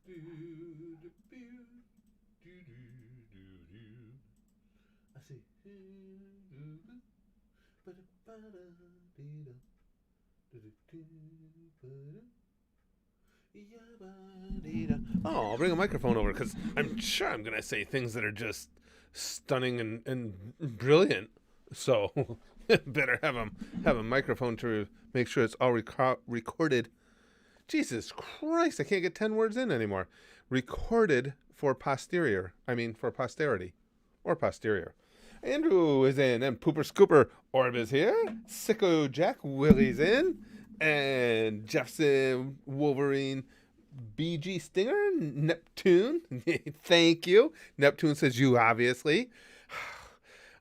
I see. Oh, I'll bring a microphone over because I'm sure I'm going to say things that are just stunning and brilliant. So better have a microphone to make sure it's all recorded. Jesus Christ, I can't get 10 words in anymore. Recorded for posterior. I mean, for posterity. Or posterior. Andrew is in, and Pooper Scooper Orb is here. Sicko Jack Willie's in, and Jeffson Wolverine BG Stinger Neptune. Thank you. Neptune says you obviously.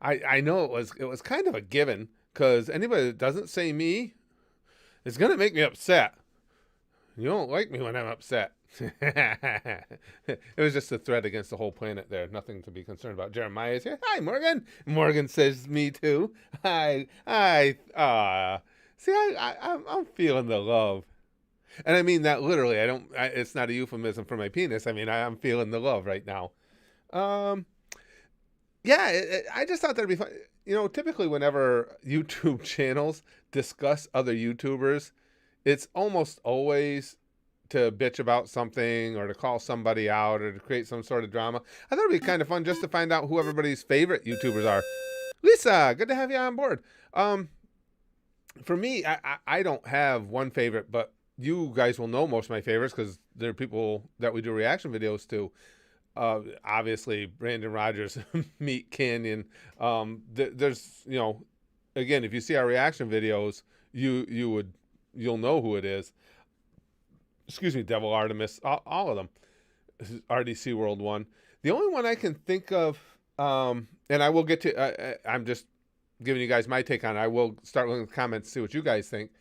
I know it was kind of a given because anybody that doesn't say me is gonna make me upset. You don't like me when I'm upset. It was just a threat against the whole planet there. Nothing to be concerned about. Jeremiah is here. Hi, Morgan. Morgan says me too. I'm feeling the love. And I mean that literally. It's not a euphemism for my penis. I mean, I'm feeling the love right now. I just thought that'd be fun. You know, typically whenever YouTube channels discuss other YouTubers, it's almost always to bitch about something or to call somebody out or to create some sort of drama. I thought it'd be kind of fun just to find out who everybody's favorite YouTubers are. Lisa, good to have you on board. For me, I don't have one favorite, but you guys will know most of my favorites because they're people that we do reaction videos to. Obviously, Brandon Rogers, MeatCanyon. There's, you know, again, if you see our reaction videos, you'll know who it is. Excuse me, Devil Artemis, all of them. This is RDC World 1. The only one I can think of, and I will get to, I'm just giving you guys my take on it. I will start looking at the comments to see what you guys think.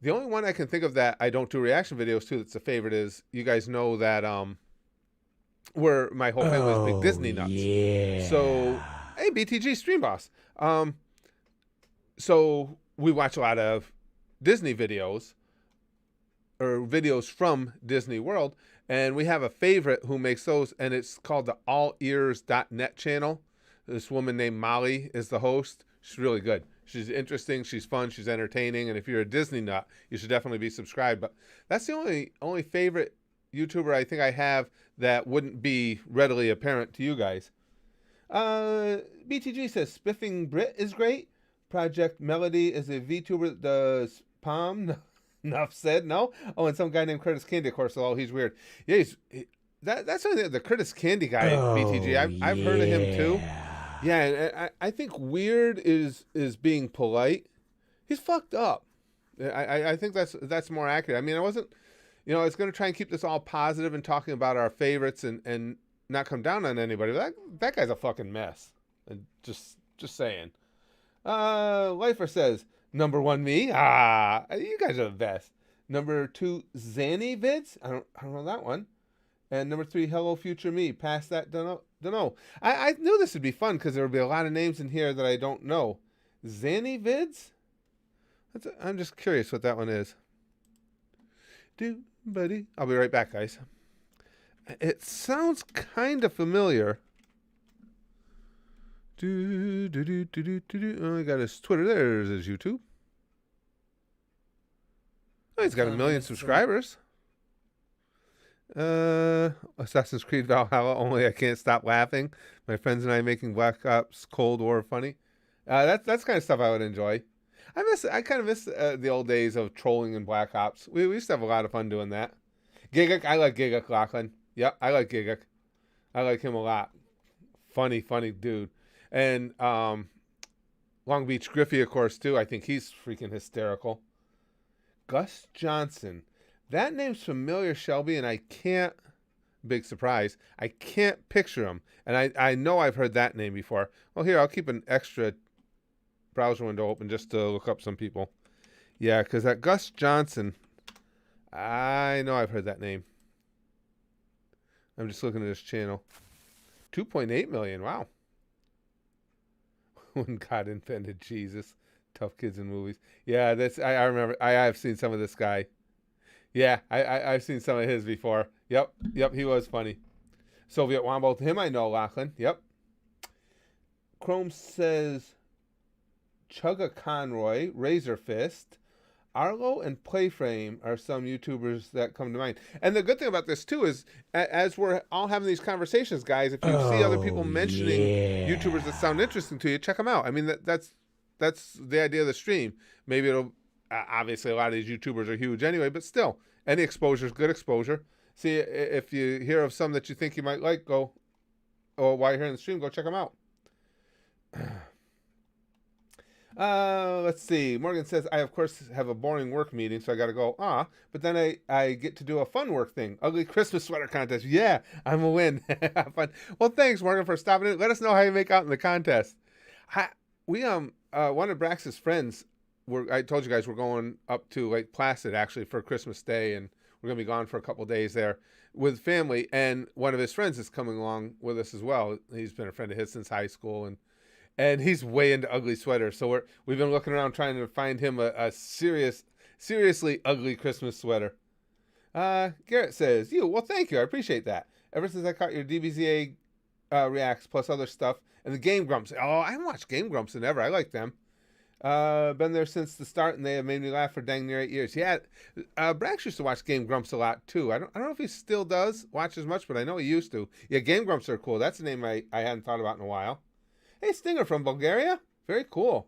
The only one I can think of that I don't do reaction videos to that's a favorite is, you guys know that where my whole family is big Disney nuts. Yeah. So, hey, BTG Stream Boss. So we watch a lot of Disney videos, or videos from Disney World, and we have a favorite who makes those, and it's called the allears.net channel. This woman named Molly is the host. She's really good. She's interesting, she's fun, she's entertaining, and if you're a Disney nut, you should definitely be subscribed. But that's the only favorite YouTuber I think I have that wouldn't be readily apparent to you guys. BTG says Spiffing Brit is great. Project Melody is a VTuber that does Palm. Enough said. No. Oh, and some guy named Curtis Candy, of course. Oh, he's weird. Yeah, that's the Curtis Candy guy. BTG. I've heard of him too. Yeah, and I think weird is being polite. He's fucked up. I think that's more accurate. I mean, I wasn't, I was going to try and keep this all positive and talking about our favorites and not come down on anybody. That guy's a fucking mess. And just saying. Lifer says, number 1, me. You guys are the best. Number 2, Zanny Vids. I don't know that one. And number 3, Hello Future Me. Past that, don't know. I knew this would be fun because there would be a lot of names in here that I don't know. Zanny Vids? I'm just curious what that one is. Buddy. I'll be right back, guys. It sounds kind of familiar. Oh, he got his Twitter. There's his YouTube. Oh, he's got 1 million subscribers. Assassin's Creed Valhalla. Only I can't stop laughing. My friends and I making Black Ops Cold War funny. That's kind of stuff I would enjoy. I kind of miss the old days of trolling in Black Ops. We used to have a lot of fun doing that. Gigak, I like Gigak Lachlan. Yep, I like Gigak. I like him a lot. Funny dude. And Long Beach Griffey, of course, too. I think he's freaking hysterical. Gus Johnson. That name's familiar, Shelby, and I can't, big surprise, I can't picture him. And I know I've heard that name before. Well, here, I'll keep an extra browser window open just to look up some people. Yeah, because that Gus Johnson, I know I've heard that name. I'm just looking at his channel. 2.8 million, wow. When God invented Jesus. Tough kids in movies. Yeah, I remember. I have seen some of this guy. Yeah, I've seen some of his before. Yep, he was funny. Soviet Wombo, him I know, Lachlan. Yep. Chrome says Chugga Conroy, Razor Fist, Arlo, and Playframe are some YouTubers that come to mind. And the good thing about this too is, as we're all having these conversations, guys, if you see other people mentioning YouTubers that sound interesting to you, check them out. I mean, that's the idea of the stream. Maybe it'll obviously a lot of these YouTubers are huge anyway, but still, any exposure is good exposure. See, if you hear of some that you think you might like, go, or while you're here in the stream, go check them out. Let's see. Morgan says, I, of course, have a boring work meeting, so I got to go. But then I get to do a fun work thing. Ugly Christmas sweater contest. Yeah, I'm a win. Have fun. Well, thanks, Morgan, for stopping in. Let us know how you make out in the contest. One of Brax's friends, I told you guys we're going up to Lake Placid, actually, for Christmas Day, and we're going to be gone for a couple of days there with family, and one of his friends is coming along with us as well. He's been a friend of his since high school, and he's way into ugly sweaters. So we've been looking around trying to find him a seriously ugly Christmas sweater. Garrett says, well, thank you. I appreciate that. Ever since I caught your DBZA reacts plus other stuff, and the Game Grumps. Oh, I haven't watched Game Grumps in ever. I like them. Been there since the start, and they have made me laugh for dang near 8 years. Yeah, Brax used to watch Game Grumps a lot too. I don't know if he still does watch as much, but I know he used to. Yeah, Game Grumps are cool. That's a name I hadn't thought about in a while. Hey, Stinger from Bulgaria. Very cool.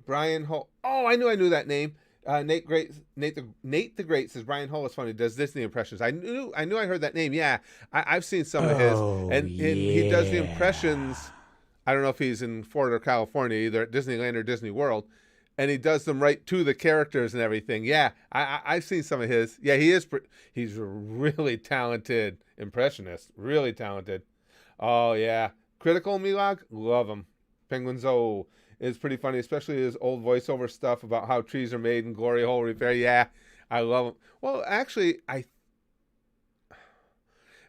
Brian Hull. Oh, I knew that name. Nate the Great says Brian Hull is funny. Does Disney impressions? I knew I heard that name. Yeah, I've seen some of his, and he does the impressions. I don't know if he's in Florida or California, either at Disneyland or Disney World, and he does them right to the characters and everything. Yeah, I've seen some of his. Yeah, he's a really talented impressionist. Really talented. Oh, yeah. Critical Milag? Love him. Penguin Zoe is pretty funny, especially his old voiceover stuff about how trees are made and glory hole repair. Yeah, I love him. Well, actually, if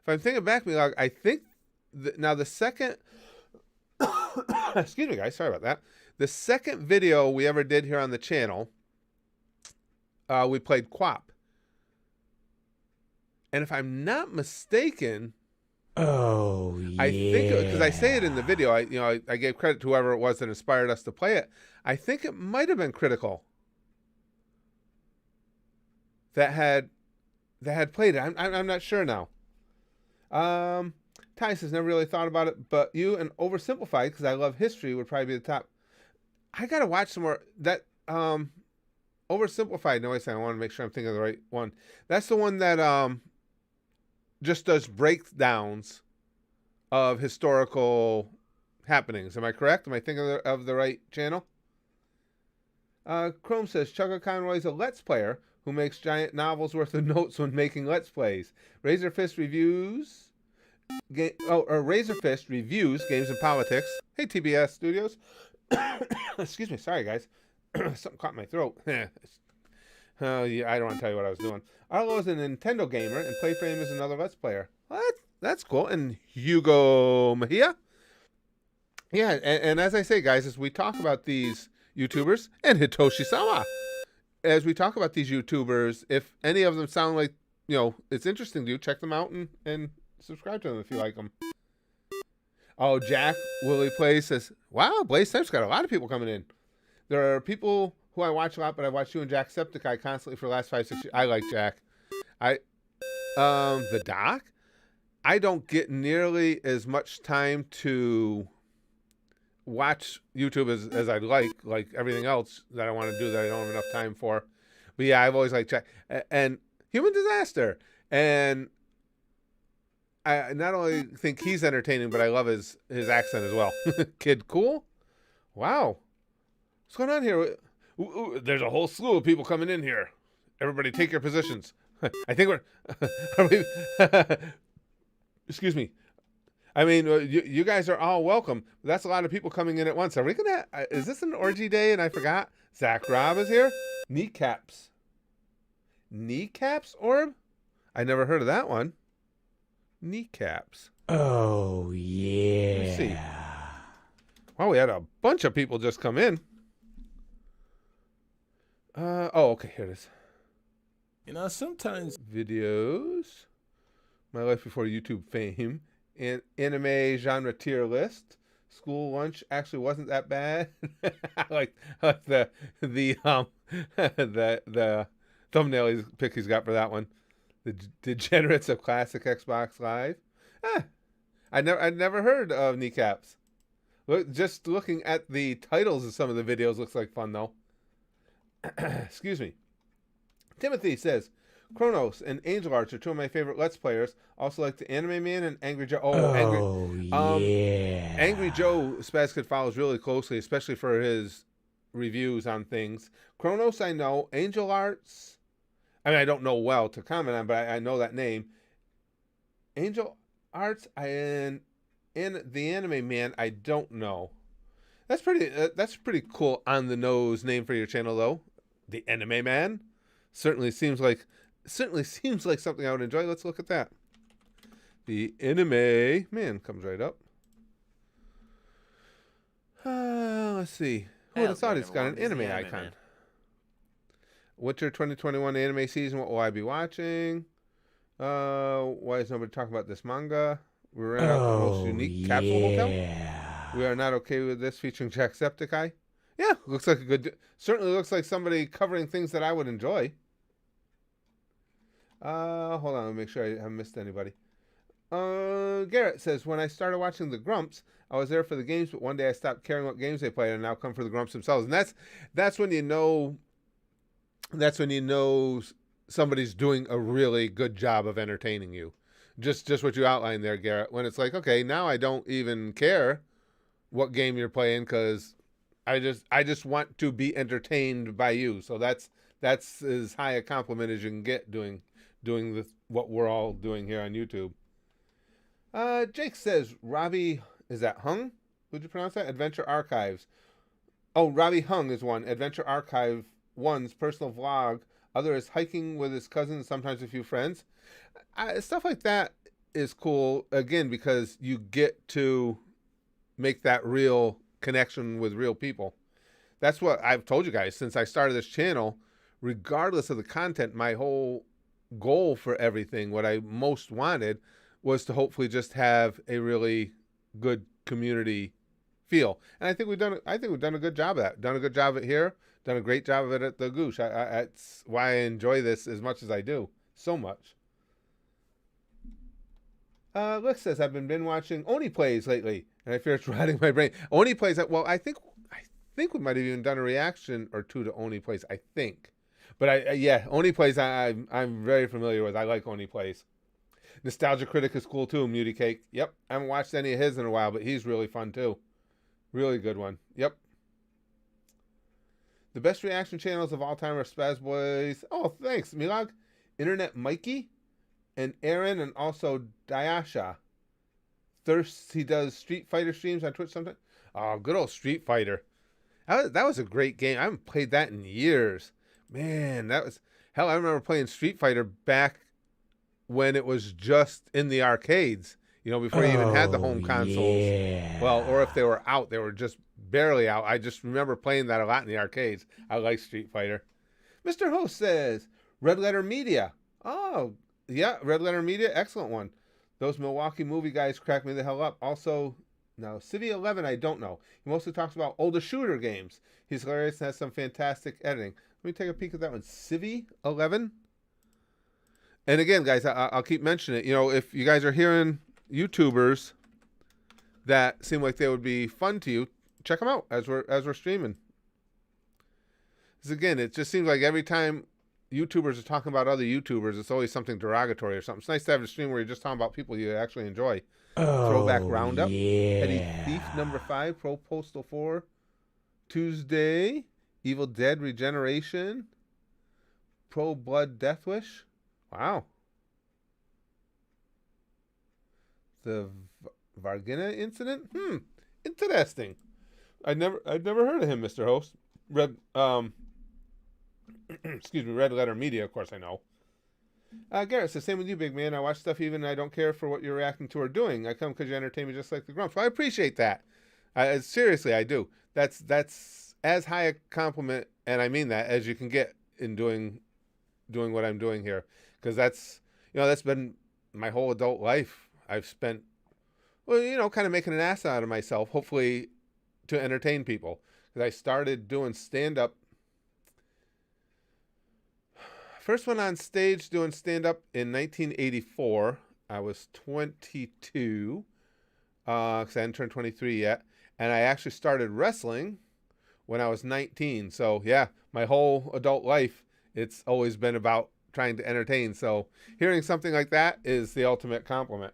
I'm thinking back, Milag, I think now the second... Excuse me, guys. Sorry about that. The second video we ever did here on the channel, we played Quap. And if I'm not mistaken, I think, because I say it in the video, I gave credit to whoever it was that inspired us to play it. I think it might have been Critical that had played it. I'm not sure now. Tice has never really thought about it, but you and Oversimplified, because I love history, would probably be the top. I gotta watch some more. That Oversimplified. No, I want to make sure I'm thinking of the right one. That's the one that just does breakdowns of historical happenings. Am I correct? Am I thinking of the right channel? Chrome says Chugga Conroy is a Let's Player who makes giant novels worth of notes when making Let's Plays. Razor Fist reviews games and politics. Hey, TBS Studios. Excuse me. Sorry, guys. Something caught in my throat. Yeah, I don't want to tell you what I was doing. Arlo is a Nintendo gamer, and Playframe is another Let's Player. Well, that's cool. And Hugo Mejia. Yeah, and as I say, guys, as we talk about these YouTubers, and Hitoshi Sawa, as we talk about these YouTubers, if any of them sound like, it's interesting to you, check them out and subscribe to them if you like them. Oh, Jack Willie Plays says, wow, Blaze Type's got a lot of people coming in. There are people who I watch a lot, but I watch you and Jack Septiceye constantly for the last 5-6 years. I like Jack. The Doc? I don't get nearly as much time to watch YouTube as I'd like everything else that I want to do that I don't have enough time for. But yeah, I've always liked Jack. And Human Disaster. And I not only think he's entertaining, but I love his accent as well. Kid Cool? Wow. What's going on here? Ooh, there's a whole slew of people coming in here. Everybody take your positions. I think excuse me. I mean, you guys are all welcome. That's a lot of people coming in at once. Are we going to... is this an orgy day and I forgot? Zach Robb is here? Kneecaps. Kneecaps orb? I never heard of that one. Kneecaps. Oh, yeah. Let me see. Wow, we had a bunch of people just come in. Okay, here it is. Sometimes videos. My life before YouTube fame. And anime genre tier list. School lunch actually wasn't that bad. I like the thumbnail he's got for that one. The degenerates of classic Xbox Live. I'd never heard of kneecaps. Just looking at the titles of some of the videos looks like fun though. Excuse me. Timothy says, Kronos and Angel Arts are two of my favorite Let's Players. Also like the Anime Man and Angry Joe. Angry Joe Spazkid follows really closely, especially for his reviews on things. Kronos I know. Angel Arts, I mean, I don't know well to comment on, but I know that name. Angel Arts and the Anime Man, I don't know. That's pretty cool on the nose name for your channel though. The Anime Man certainly seems like something I would enjoy. Let's look at that. The Anime Man comes right up. Let's see. Who would have thought he's got an anime icon? Man. Winter 2021 anime season. What will I be watching? Why is nobody talking about this manga? We ran out the most unique capsule hotel. We are not okay with this featuring Jacksepticeye. Yeah, looks like a good. Certainly looks like somebody covering things that I would enjoy. Hold on, let me make sure I haven't missed anybody. Garrett says, when I started watching the Grumps, I was there for the games, but one day I stopped caring what games they played and now come for the Grumps themselves. And that's when you know somebody's doing a really good job of entertaining you. Just what you outlined there, Garrett. When it's like, okay, now I don't even care what game you're playing because I just want to be entertained by you. So that's as high a compliment as you can get doing what we're all doing here on YouTube. Jake says, Robbie, is that Hung? Would you pronounce that? Adventure Archives. Oh, Robbie Hung is one. Adventure Archive 1's personal vlog. Other is hiking with his cousin and sometimes a few friends. Stuff like that is cool, again, because you get to make that real connection with real people. That's what I've told you guys since I started this channel. Regardless of the content, my whole goal for everything, what I most wanted, was to hopefully just have a really good community feel. And I think we've done a good job of that. Done a good job of it here. Done a great job of it at the Goosh. That's why I enjoy this as much as I do. So much. Lick says, I've been watching Oni Plays lately, and I fear it's rotting my brain. Oni Plays, well, I think we might have even done a reaction or two to Oni Plays, I think. But yeah, Oni Plays I'm very familiar with. I like Oni Plays. Nostalgia Critic is cool too, Muty Cake. Yep, I haven't watched any of his in a while, but he's really fun too. Really good one. Yep. The best reaction channels of all time are Spaz Boys. Oh, thanks, Milag. Internet Mikey and Aaron and also Dayasha. Thirst, he does Street Fighter streams on Twitch sometimes. Oh, good old Street Fighter. That was a great game. I haven't played that in years. Man, hell, I remember playing Street Fighter back when it was just in the arcades, before you even had the home consoles. Yeah. Well, or if they were out, they were just barely out. I just remember playing that a lot in the arcades. I like Street Fighter. Mr. Host says, Red Letter Media. Oh, yeah, Red Letter Media, excellent one. Those Milwaukee movie guys crack me the hell up. Also, now, Civi 11, I don't know. He mostly talks about older shooter games. He's hilarious and has some fantastic editing. Let me take a peek at that one. Civi 11? And again, guys, I'll keep mentioning it. If you guys are hearing YouTubers that seem like they would be fun to you, check them out as we're streaming. Because again, it just seems like every time YouTubers are talking about other YouTubers, it's always something derogatory or something. It's nice to have a stream where you're just talking about people you actually enjoy. Throwback Roundup. Yeah. Petty Thief number 5. Pro Postal 4. Tuesday. Evil Dead Regeneration. Pro Blood Death Wish. Wow. The Vargina incident? Interesting. I'd never heard of him, Mr. Host. Red Letter Media, of course I know. Garrett says, same with you, big man. I watch stuff even I don't care for what you're reacting to or doing. I come because you entertain me just like the Grumps. Well, I appreciate that. Seriously, I do. That's as high a compliment, and I mean that, as you can get in doing doing what I'm doing here, because that's been my whole adult life. I've spent, well, kind of making an ass out of myself, hopefully to entertain people. Because I started doing stand up. First went on stage doing stand up in 1984. I was 22, because I hadn't turned 23 yet. And I actually started wrestling when I was 19. So, yeah, my whole adult life, it's always been about trying to entertain. So, hearing something like that is the ultimate compliment.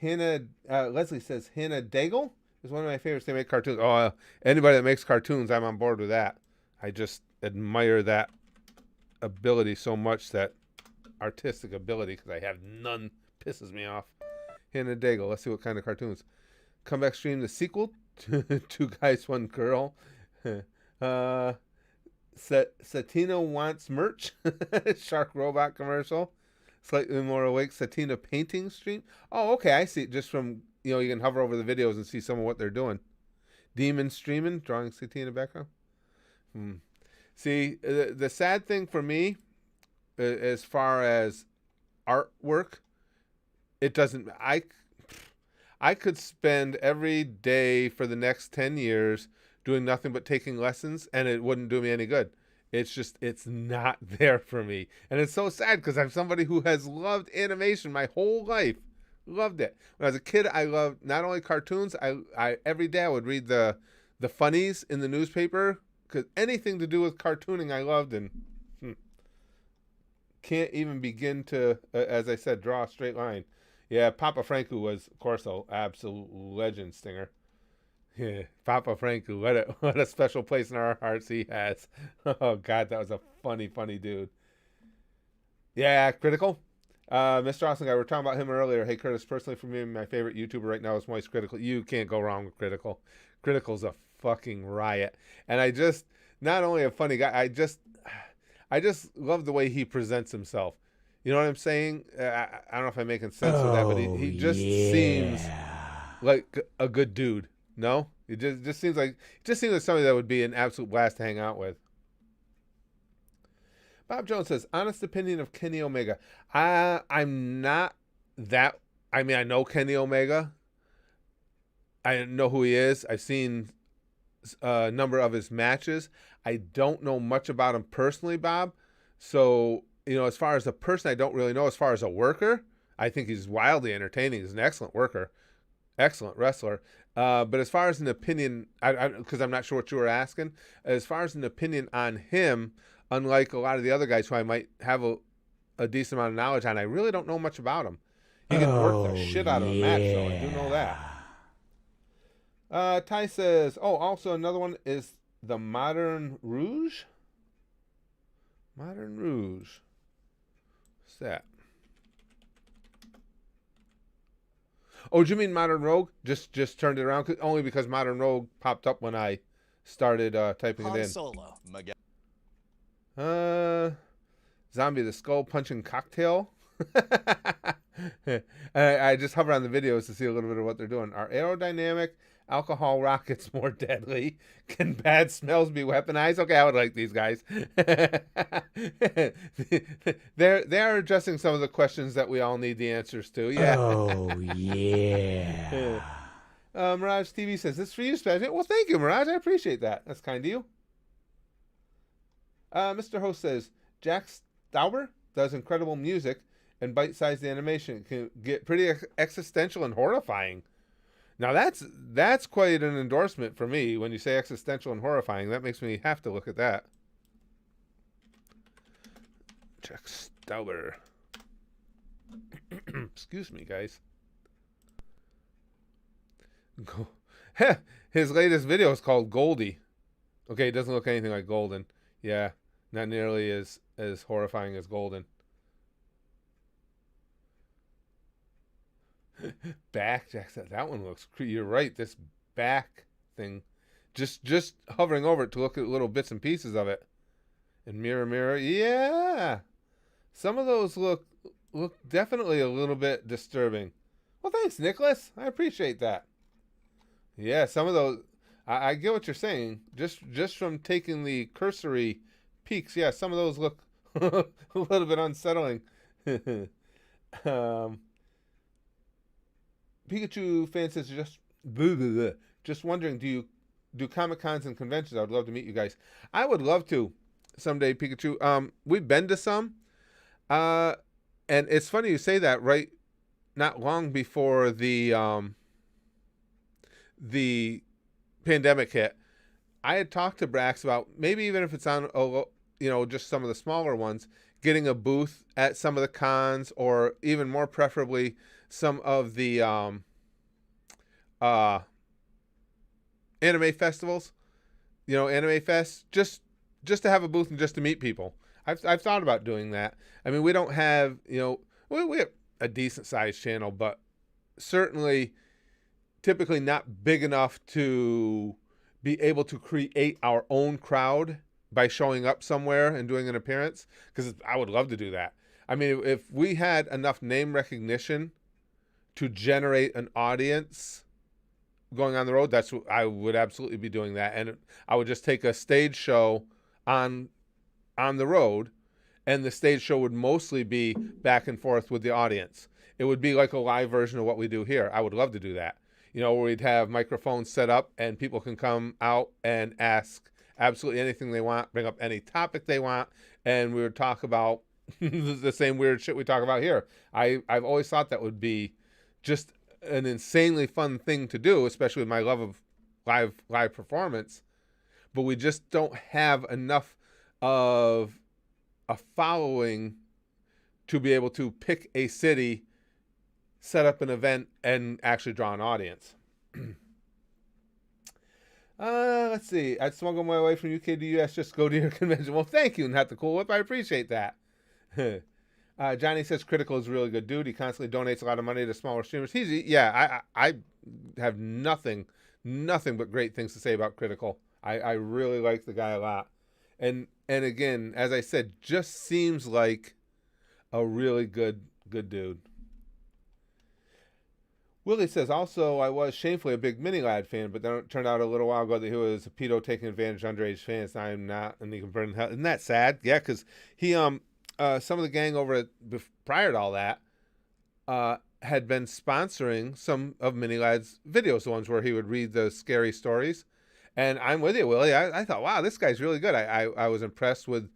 Leslie says, Hannah Daigle is one of my favorites. They make cartoons. Oh, anybody that makes cartoons, I'm on board with that. I just admire that ability so much, that artistic ability, because I have none. Pisses me off. Hannah Daigle. Let's see what kind of cartoons. Comeback Stream, the sequel to Two Guys, One Girl. Satina wants merch. Shark Robot commercial. Slightly More Awake, Satina painting stream. Oh, okay, I see it just from, you can hover over the videos and see some of what they're doing. Demon streaming, drawing Satina background. See, the sad thing for me, as far as artwork, it doesn't, I could spend every day for the next 10 years doing nothing but taking lessons, and it wouldn't do me any good. It's not there for me. And it's so sad, because I'm somebody who has loved animation my whole life. Loved it. When I was a kid, I loved not only cartoons, I every day I would read the funnies in the newspaper, because anything to do with cartooning I loved, and can't even begin to, as I said, draw a straight line. Yeah, Papa Franco was, of course, an absolute legend, Stinger. Yeah, Papa Franco, what a special place in our hearts he has. Oh, God, that was a funny dude. Yeah, Critical. Mr. Austin Guy, we were talking about him earlier. Hey, Curtis, personally for me, my favorite YouTuber right now is Moist Critical. You can't go wrong with Critical. Critical's a fucking riot. And not only a funny guy, I just love the way he presents himself. You know what I'm saying? I don't know if I'm making sense with that, but he just seems like a good dude. No, it just seems like somebody that would be an absolute blast to hang out with. Bob Jones says, honest opinion of Kenny Omega. I'm not that. I mean, I know Kenny Omega. I know who he is. I've seen a number of his matches. I don't know much about him personally, Bob. So, as far as a person, I don't really know. As far as a worker, I think he's wildly entertaining. He's an excellent worker, excellent wrestler. But as far as an opinion, because I'm not sure what you were asking, as far as an opinion on him, unlike a lot of the other guys who I might have a decent amount of knowledge on, I really don't know much about him. He can work the shit out of a match, though. I do know that. Ty says, also another one is the Modern Rouge. Modern Rouge. What's that? Oh, do you mean Modern Rogue? Just turned it around? Only because Modern Rogue popped up when I started typing it in. Solo. Zombie the Skull Punching Cocktail. I just hover on the videos to see a little bit of what they're doing. Are aerodynamic alcohol rockets more deadly? Can bad smells be weaponized? Okay, I would like these guys. They're addressing some of the questions that we all need the answers to. Yeah. Oh, yeah. Mirage TV says, this is for you, Special. Well, thank you, Mirage. I appreciate that. That's kind of you. Mr. Host says, Jack Stauber does incredible music and bite-sized animation. It can get pretty existential and horrifying. Now, that's quite an endorsement for me. When you say existential and horrifying, that makes me have to look at that. Jack Stauber. Excuse me, guys. His latest video is called Goldie. Okay, it doesn't look anything like Golden. Yeah, not nearly as horrifying as Golden. Back, Jack said, that one looks creepy. You're right, this back thing. Just hovering over it to look at little bits and pieces of it. And mirror, yeah. Some of those look definitely a little bit disturbing. Well, thanks, Nicholas. I appreciate that. Yeah, some of those, I get what you're saying. Just from taking the cursory peaks. Yeah, some of those look a little bit unsettling. Pikachu fan says just wondering, do Comic Cons and conventions? I would love to meet you guys. I would love to someday, Pikachu. We've been to some, and it's funny you say that. Right, not long before the pandemic hit, I had talked to Brax about maybe even if it's on just some of the smaller ones, getting a booth at some of the cons, or even more preferably some of the anime festivals, anime fest, just to have a booth and just to meet people. I've thought about doing that. I mean, we don't have, we have a decent sized channel, but certainly typically not big enough to be able to create our own crowd by showing up somewhere and doing an appearance, because I would love to do that. I mean, if we had enough name recognition to generate an audience going on the road, I would absolutely be doing that. And I would just take a stage show on the road, and the stage show would mostly be back and forth with the audience. It would be like a live version of what we do here. I would love to do that. Where we'd have microphones set up and people can come out and ask absolutely anything they want, bring up any topic they want, and we would talk about the same weird shit we talk about here. I've always thought that would be just an insanely fun thing to do, especially with my love of live performance. But we just don't have enough of a following to be able to pick a city, set up an event, and actually draw an audience. Let's see. I'd smuggle my way from UK to US just to go to your convention. Well, thank you, Not the Cool Whip. I appreciate that. Johnny says Critical is a really good dude. He constantly donates a lot of money to smaller streamers. I have nothing but great things to say about Critical. I really like the guy a lot. And again, as I said, just seems like a really good dude. Willie says, also, I was shamefully a big Mini Lad fan, but then it turned out a little while ago that he was a pedo taking advantage of underage fans. Now I'm not, and he can burn in hell. Isn't that sad? Yeah, because he, some of the gang prior to all that, had been sponsoring some of Mini Lad's videos, the ones where he would read the scary stories. And I'm with you, Willie. I thought, wow, this guy's really good. I was impressed with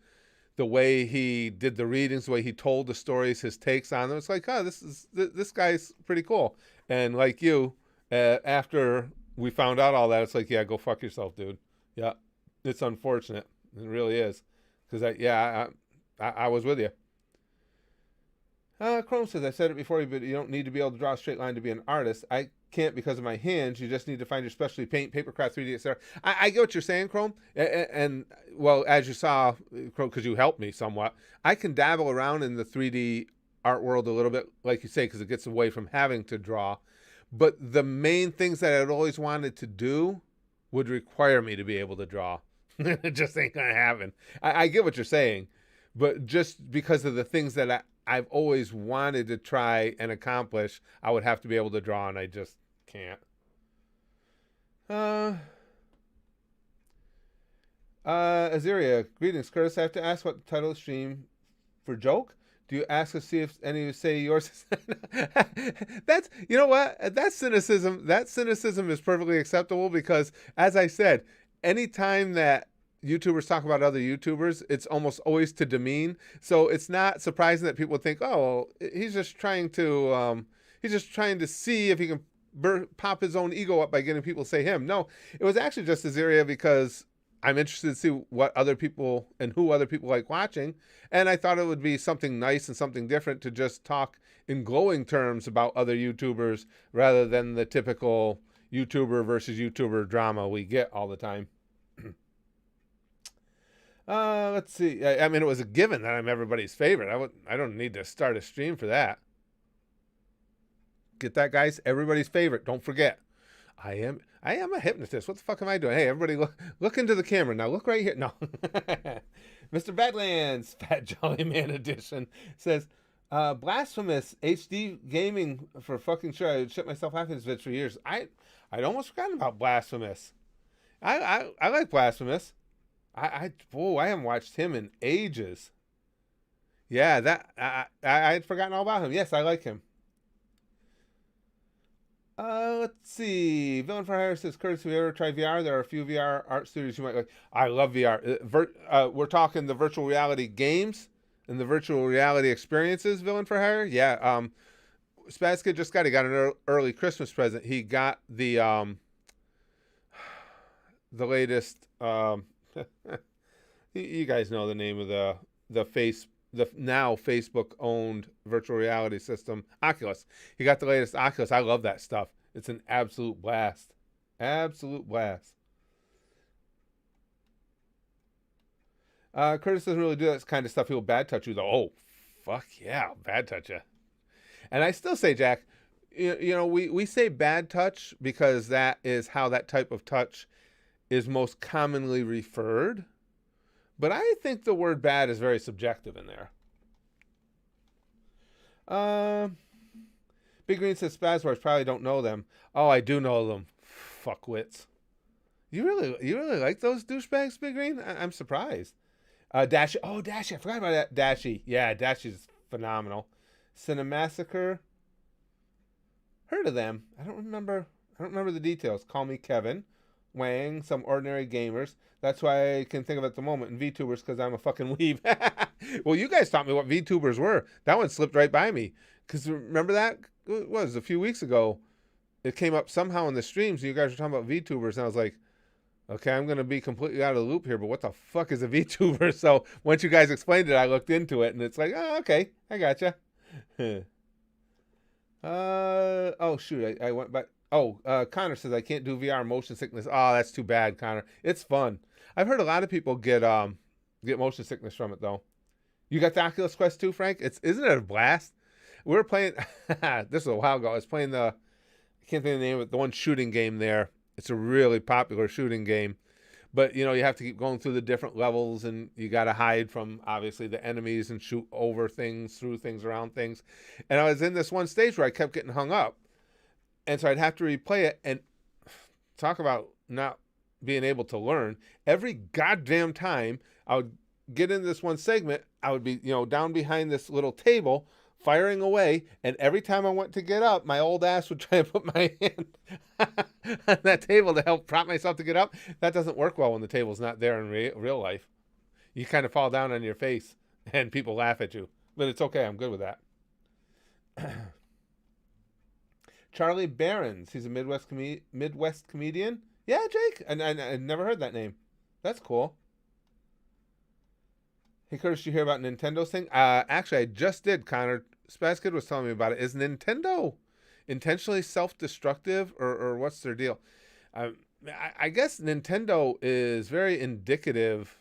the way he did the readings, the way he told the stories, his takes on them. It's like, oh, this guy's pretty cool. And like you, after we found out all that, it's like, yeah, go fuck yourself, dude. Yeah, it's unfortunate. It really is. Because I was with you. Chrome says, I said it before, but you don't need to be able to draw a straight line to be an artist. I can't because of my hands. You just need to find your specialty: paint, paper craft, 3D, etc. I get what you're saying, Chrome. And well, as you saw, Chrome, because you helped me somewhat, I can dabble around in the 3D art world a little bit, like you say, because it gets away from having to draw. But the main things that I'd always wanted to do would require me to be able to draw. It just ain't gonna happen. I get what you're saying, but just because of the things that I've always wanted to try and accomplish, I would have to be able to draw, and I just can't. Azaria, greetings, Curtis. I have to ask what the title of the stream for joke. Do you ask to see if any of you say yours? That's, you know what? That cynicism is perfectly acceptable because, as I said, anytime that YouTubers talk about other YouTubers, it's almost always to demean. So it's not surprising that people think, oh, well, he's just trying to see if he can pop his own ego up by getting people to say him. No, it was actually just this area because I'm interested to see what other people and who other people like watching. And I thought it would be something nice and something different to just talk in glowing terms about other YouTubers rather than the typical YouTuber versus YouTuber drama we get all the time. Let's see. I mean, it was a given that I'm everybody's favorite. I don't need to start a stream for that. Get that, guys? Everybody's favorite. Don't forget. I am a hypnotist. What the fuck am I doing? Hey, everybody, look into the camera. Now look right here. No. Mr. Badlands, Fat Jolly Man Edition, says, blasphemous HD gaming for fucking sure. I would shit myself laughing this bitch for years. I'd almost forgotten about blasphemous. I like blasphemous. I haven't watched him in ages. Yeah, that I had forgotten all about him. Yes, I like him. Let's see. Villain for Hire says, Curtis, have you ever tried VR? There are a few VR art studios you might like. I love VR. We're talking the virtual reality games and the virtual reality experiences. Villain for Hire, yeah. Spaz Kid just got an early Christmas present. He got the latest. You guys know the name of the now Facebook owned virtual reality system, Oculus. He got the latest Oculus. I love that stuff. It's an absolute blast. Absolute blast. Curtis doesn't really do that kind of stuff. He'll bad touch you though. Oh, fuck yeah, I'll bad touch you. And I still say, Jack, we say bad touch because that is how that type of touch is most commonly referred. But I think the word bad is very subjective in there. Big Green says Spazwars probably don't know them. Oh, I do know them. Fuckwits. You really like those douchebags, Big Green? I'm surprised. Dashi. Oh, Dashi. I forgot about that. Dashi. Yeah, Dashi's phenomenal. Cinemassacre. Heard of them. I don't remember the details. Call me Kevin. Wang, some ordinary gamers. That's why I can think of it at the moment. And VTubers, because I'm a fucking weeb. Well, you guys taught me what VTubers were. That one slipped right by me. Because remember that? It was a few weeks ago. It came up somehow in the streams. And you guys were talking about VTubers. And I was like, okay, I'm going to be completely out of the loop here. But what the fuck is a VTuber? So once you guys explained it, I looked into it. And it's like, oh, okay. I gotcha. Oh, shoot. I went back. Oh, Connor says I can't do VR motion sickness. Oh, that's too bad, Connor. It's fun. I've heard a lot of people get motion sickness from it though. You got the Oculus Quest 2, Frank? Isn't it a blast? We were playing this was a while ago. I was playing I can't think of the name of it, the one shooting game there. It's a really popular shooting game. But you have to keep going through the different levels and you gotta hide from obviously the enemies and shoot over things, through things, around things. And I was in this one stage where I kept getting hung up. And so I'd have to replay it and talk about not being able to learn. Every goddamn time I would get into this one segment, I would be, down behind this little table firing away. And every time I went to get up, my old ass would try to put my hand on that table to help prop myself to get up. That doesn't work well when the table's not there in real life. You kind of fall down on your face and people laugh at you. But it's okay. I'm good with that. Charlie Barons. He's a Midwest comedian. Yeah, Jake. I never heard that name. That's cool. Hey, Curtis, did you hear about Nintendo's thing? Actually, I just did, Connor. Spaz Kid was telling me about it. Is Nintendo intentionally self-destructive, or what's their deal? I guess Nintendo is very indicative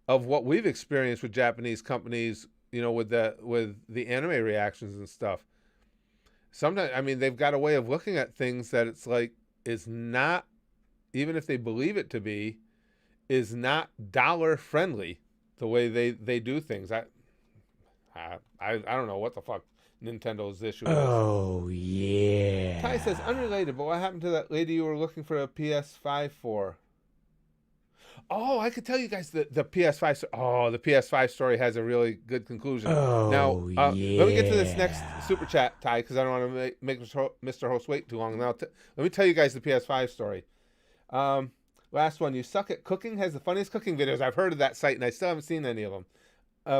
of what we've experienced with Japanese companies, with the anime reactions and stuff. Sometimes, they've got a way of looking at things that it's like is not, even if they believe it to be, is not dollar friendly. The way they do things, I don't know what the fuck Nintendo's issue is. Oh yeah. Ty says unrelated, but what happened to that lady you were looking for a PS5 for? Oh, I could tell you guys the PS5. Oh, the PS5 story has a really good conclusion. Oh, now, yeah. Let me get to this next super chat, Ty, because I don't want to make Mr. Host wait too long. Now, let me tell you guys the PS5 story. Last one. You Suck at Cooking has the funniest cooking videos. I've heard of that site, and I still haven't seen any of them.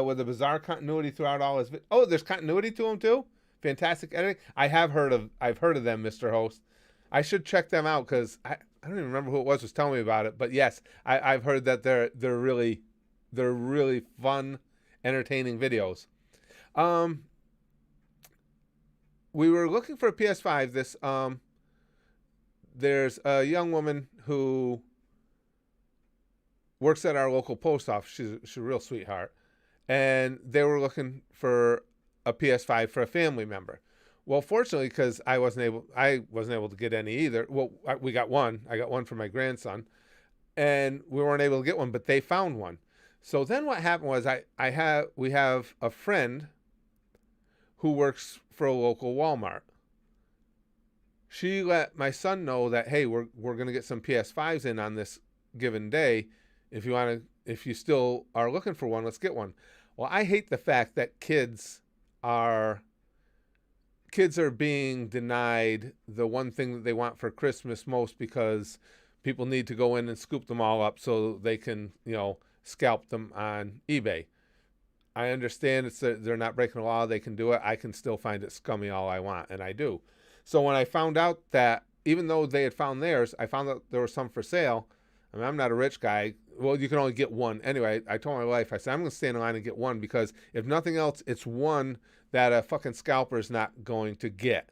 With a bizarre continuity throughout all his. Oh, there's continuity to them too. Fantastic editing. I've heard of them, Mr. Host. I should check them out because I don't even remember who it was telling me about it. But yes, I've heard that they're really fun, entertaining videos. We were looking for a PS5. There's a young woman who works at our local post office. She's a real sweetheart, and they were looking for a PS5 for a family member. Well, fortunately, because I wasn't able to get any either. Well, we got one. I got one for my grandson, and we weren't able to get one, but they found one. So then what happened was we have a friend who works for a local Walmart. She let my son know that, hey, we're going to get some PS5s in on this given day. If you still are looking for one, let's get one. Well, I hate the fact that are kids are being denied the one thing that they want for Christmas most because people need to go in and scoop them all up so they can, scalp them on eBay. I understand they're not breaking the law. They can do it. I can still find it scummy all I want, and I do. So when I found out that even though they had found theirs, I found out there was some for sale. I mean, I'm not a rich guy. Well, you can only get one. Anyway, I told my wife, I said, I'm going to stay in line and get one because if nothing else, it's one that a fucking scalper is not going to get.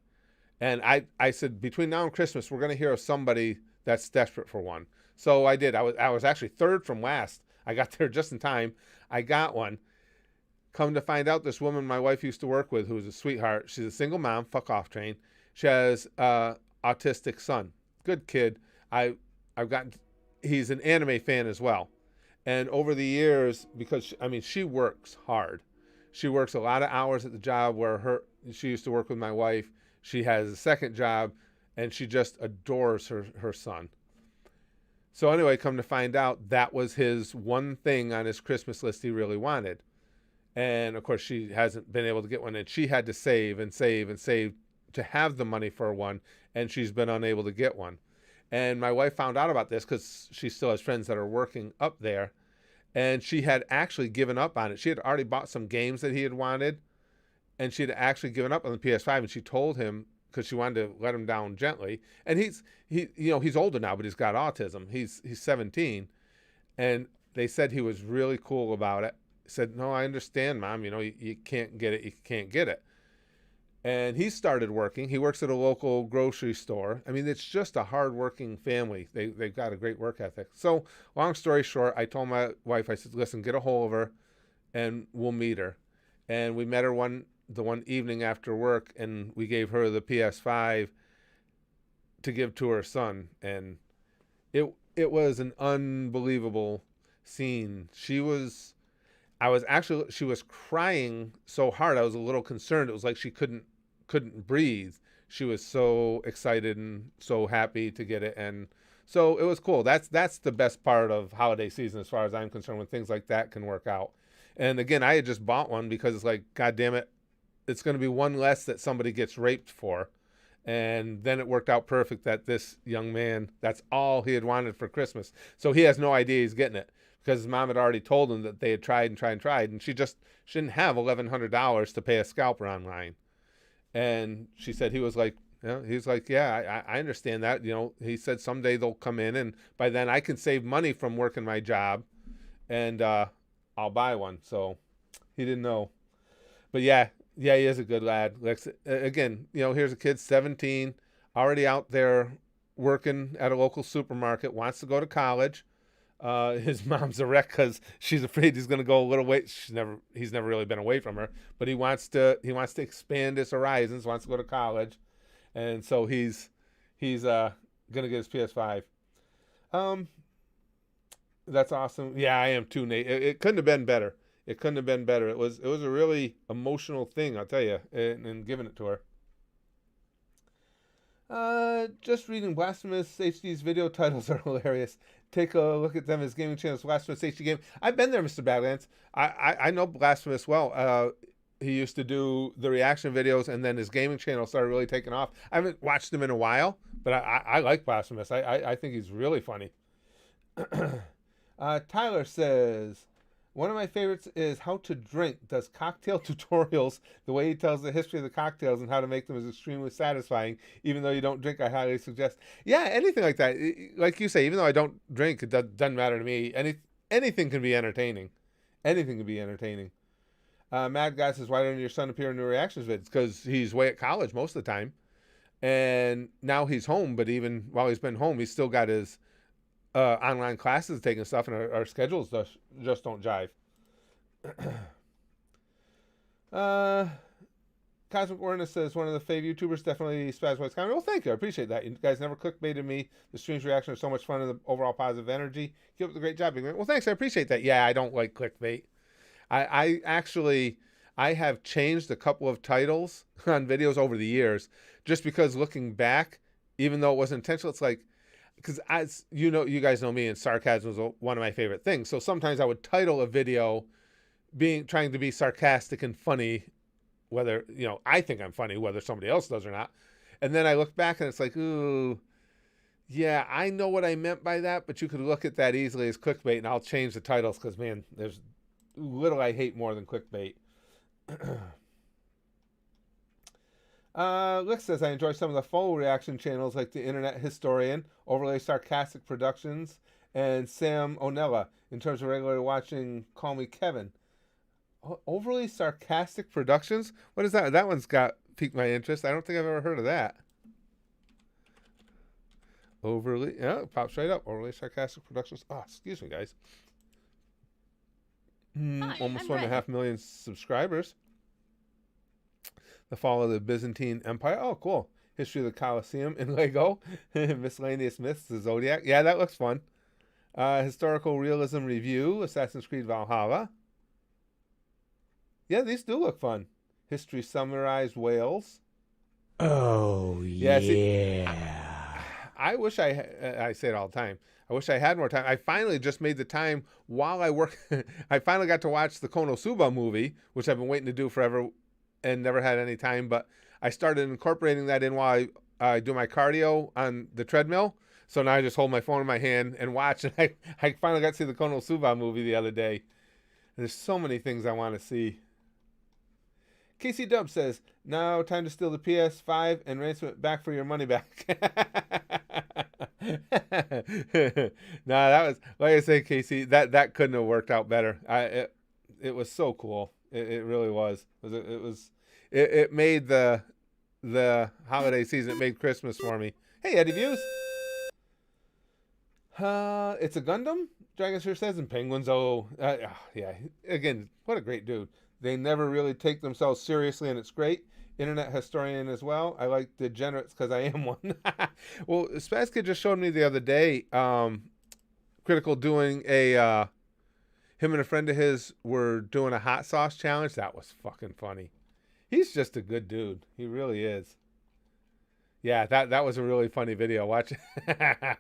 And I said, between now and Christmas, we're going to hear of somebody that's desperate for one. So I did. I was actually third from last. I got there just in time. I got one. Come to find out, this woman my wife used to work with, who's a sweetheart, she's a single mom, fuck off train. She has autistic son. Good kid. He's an anime fan as well. And over the years, because, she works hard. She works a lot of hours at the job where she used to work with my wife. She has a second job, and she just adores her son. So anyway, come to find out, that was his one thing on his Christmas list he really wanted. And, of course, she hasn't been able to get one, and she had to save and save and save to have the money for one, and she's been unable to get one. And my wife found out about this because she still has friends that are working up there, and she had actually given up on it. She had already bought some games that he had wanted, and she had actually given up on the PS5, and she told him, because she wanted to let him down gently. And he's older now, but he's got autism. He's 17, and they said he was really cool about it. Said, no, I understand, Mom. You can't get it. You can't get it. And he started working. He works at a local grocery store. It's just a hard-working family. They've got a great work ethic. So, long story short, I told my wife, I said, listen, get a hold of her, and we'll meet her. And we met her the one evening after work, and we gave her the PS5 to give to her son. And it was an unbelievable scene. She was crying so hard. I was a little concerned. It was like she couldn't breathe. She was so excited and so happy to get it. And so it was cool. That's the best part of holiday season as far as I'm concerned, when things like that can work out. And again, I had just bought one because it's like, God damn it, it's going to be one less that somebody gets raped for. And then it worked out perfect that this young man, that's all he had wanted for Christmas. So he has no idea he's getting it, because his mom had already told him that they had tried and tried and tried, and she didn't have $1,100 to pay a scalper online. And she said he was like, yeah, I understand that. He said someday they'll come in, and by then I can save money from working my job, and I'll buy one. So he didn't know. But yeah, he is a good lad. Again, here's a kid, 17, already out there working at a local supermarket, wants to go to college. His mom's a wreck because she's afraid he's going to go a little way. He's never really been away from her, but he wants to expand his horizons, wants to go to college. And so he's going to get his PS5. That's awesome. Yeah, I am too, Nate. It couldn't have been better. It couldn't have been better. It was a really emotional thing, I'll tell you, and giving it to her. Just reading Blasphemous HD's video titles are hilarious. Take a look at them as gaming channels. Blasphemous HD game. I've been there, Mr. Badlands. I know Blasphemous well. He used to do the reaction videos, and then his gaming channel started really taking off. I haven't watched him in a while, but I like Blasphemous. I think he's really funny. Tyler says, one of my favorites is How to Drink. Does cocktail tutorials. The way he tells the history of the cocktails and how to make them is extremely satisfying. Even though you don't drink, I highly suggest. Yeah, anything like that. Like you say, even though I don't drink, it doesn't matter to me. Anything can be entertaining. Anything can be entertaining. Mad Guy says, why don't your son appear in the reactions vids? Because he's away at college most of the time. And now he's home, but even while he's been home, he's still got his online classes taking stuff, and our schedules just don't jive. Cosmic Awareness says, one of the fave YouTubers, definitely Spaz White's comment. Well, thank you. I appreciate that. You guys never clickbaited me. The stream's reaction are so much fun and the overall positive energy. Keep up the great job, big man. Well, thanks. I appreciate that. Yeah, I don't like clickbait. I actually have changed a couple of titles on videos over the years just because looking back, even though it wasn't intentional, it's like, because as you know, you guys know me, and sarcasm is one of my favorite things. So sometimes I would title a video trying to be sarcastic and funny, whether, you know, I think I'm funny, whether somebody else does or not. And then I look back and it's like, ooh, yeah, I know what I meant by that, but you could look at that easily as clickbait, and I'll change the titles because, man, there's little I hate more than clickbait. Lick says, I enjoy some of the full reaction channels like the Internet Historian, Overly Sarcastic Productions, and Sam Onella. In terms of regularly watching, Call Me Kevin. Overly Sarcastic Productions? What is that? That one's piqued my interest. I don't think I've ever heard of that. It pops right up. Overly Sarcastic Productions. Oh, excuse me, guys. Almost 1.5 million subscribers. The Fall of the Byzantine Empire. Oh, cool. History of the Colosseum in Lego. Miscellaneous Myths, the Zodiac. Yeah, that looks fun. Historical Realism Review, Assassin's Creed Valhalla. Yeah, these do look fun. History Summarized Wales. Oh, yeah. See, I wish I say it all the time. I wish I had more time. I finally just made the time while I work. I finally got to watch the Konosuba movie, which I've been waiting to do forever and never had any time. But I started incorporating that in while I do my cardio on the treadmill. So now I just hold my phone in my hand and watch. And I finally got to see the Konosuba movie the other day. There's so many things I want to see. Casey Dub says, now time to steal the PS5 and ransom it back for your money back. Nah, that was, like I say, Casey, that couldn't have worked out better. It was so cool. It really was. It made the holiday season. It made Christmas for me. Hey, Eddie Views. It's a Gundam, Dragon Sphere says, and Penguins. Yeah. Again, what a great dude. They never really take themselves seriously, and it's great. Internet Historian as well. I like degenerates because I am one. Well, Spaz Kid just showed me the other day, Critical doing him and a friend of his were doing a hot sauce challenge. That was fucking funny. He's just a good dude. He really is. Yeah, that was a really funny video. Watch it.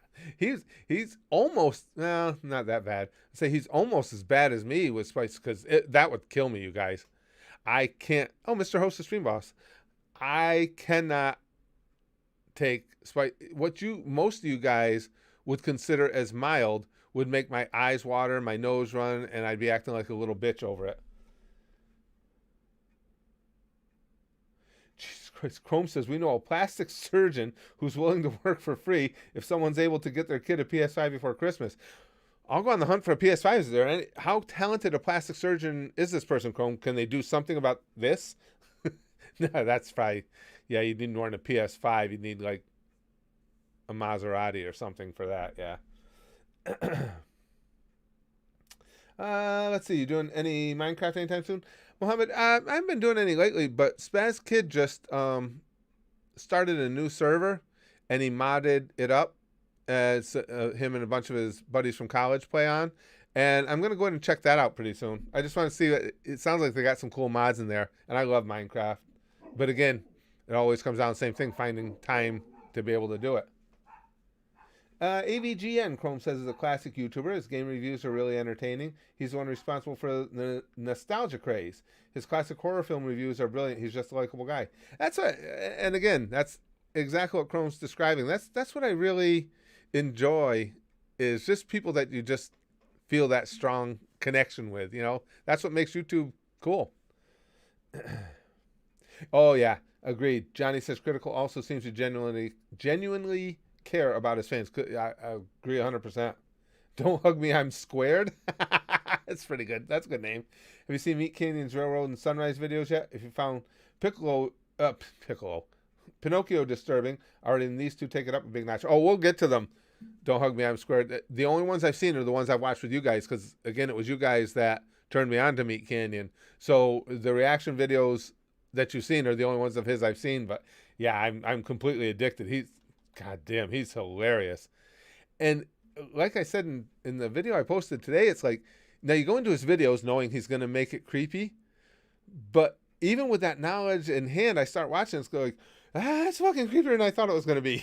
He's almost, no, not that bad. I'd say he's almost as bad as me with spice, because that would kill me, you guys. I can't. Oh, Mr. Host of Stream Boss. I cannot take spice. What most of you guys would consider as mild would make my eyes water, my nose run, and I'd be acting like a little bitch over it. Jesus Christ. Chrome says, we know a plastic surgeon who's willing to work for free if someone's able to get their kid a PS5 before Christmas. I'll go on the hunt for a PS5. Is there how talented a plastic surgeon is this person, Chrome? Can they do something about this? No, that's probably, yeah, you need more than a PS5. You need like a Maserati or something for that, yeah. Let's see, you doing any Minecraft anytime soon? Mohammed, I haven't been doing any lately, but Spaz Kid just started a new server, and he modded it up. As him and a bunch of his buddies from college play on. And I'm going to go ahead and check that out pretty soon. I just want to see, it sounds like they got some cool mods in there, and I love Minecraft. But again, it always comes down to the same thing, finding time to be able to do it. AVGN, Chrome says, is a classic YouTuber. His game reviews are really entertaining. He's the one responsible for the nostalgia craze. His classic horror film reviews are brilliant. He's just a likable guy. That's what, and again, that's exactly what Chrome's describing. That's what I really enjoy, is just people that you just feel that strong connection with, you know. That's what makes YouTube cool. Oh yeah, agreed. Johnny says Critical also seems to genuinely care about his fans. I agree 100%. Don't hug me, I'm squared. That's pretty good. That's a good name. Have you seen MeatCanyon's Railroad and Sunrise videos yet? If you found Pinocchio disturbing, already these two take it up a big notch. Oh, we'll get to them. Don't hug me, I'm squared. The only ones I've seen are the ones I've watched with you guys, because again, it was you guys that turned me on to MeatCanyon. So the reaction videos that you've seen are the only ones of his I've seen. But yeah, I'm completely addicted. Goddamn, he's hilarious. And like I said in the video I posted today, it's like, now you go into his videos knowing he's going to make it creepy, but even with that knowledge in hand, I start watching, it's like, That's fucking creepier than I thought it was going to be.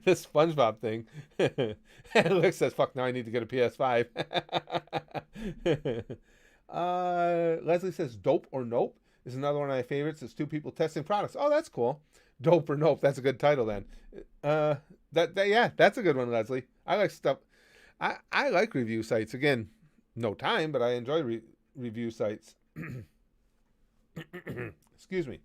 This SpongeBob thing. Luke says, fuck, now I need to get a PS5. Leslie says, dope or nope is another one of my favorites. It's two people testing products. Oh, that's cool. Dope or nope. That's a good title then. Yeah, that's a good one, Leslie. I like stuff. I like review sites. Again, no time, but I enjoy review sites. Excuse me.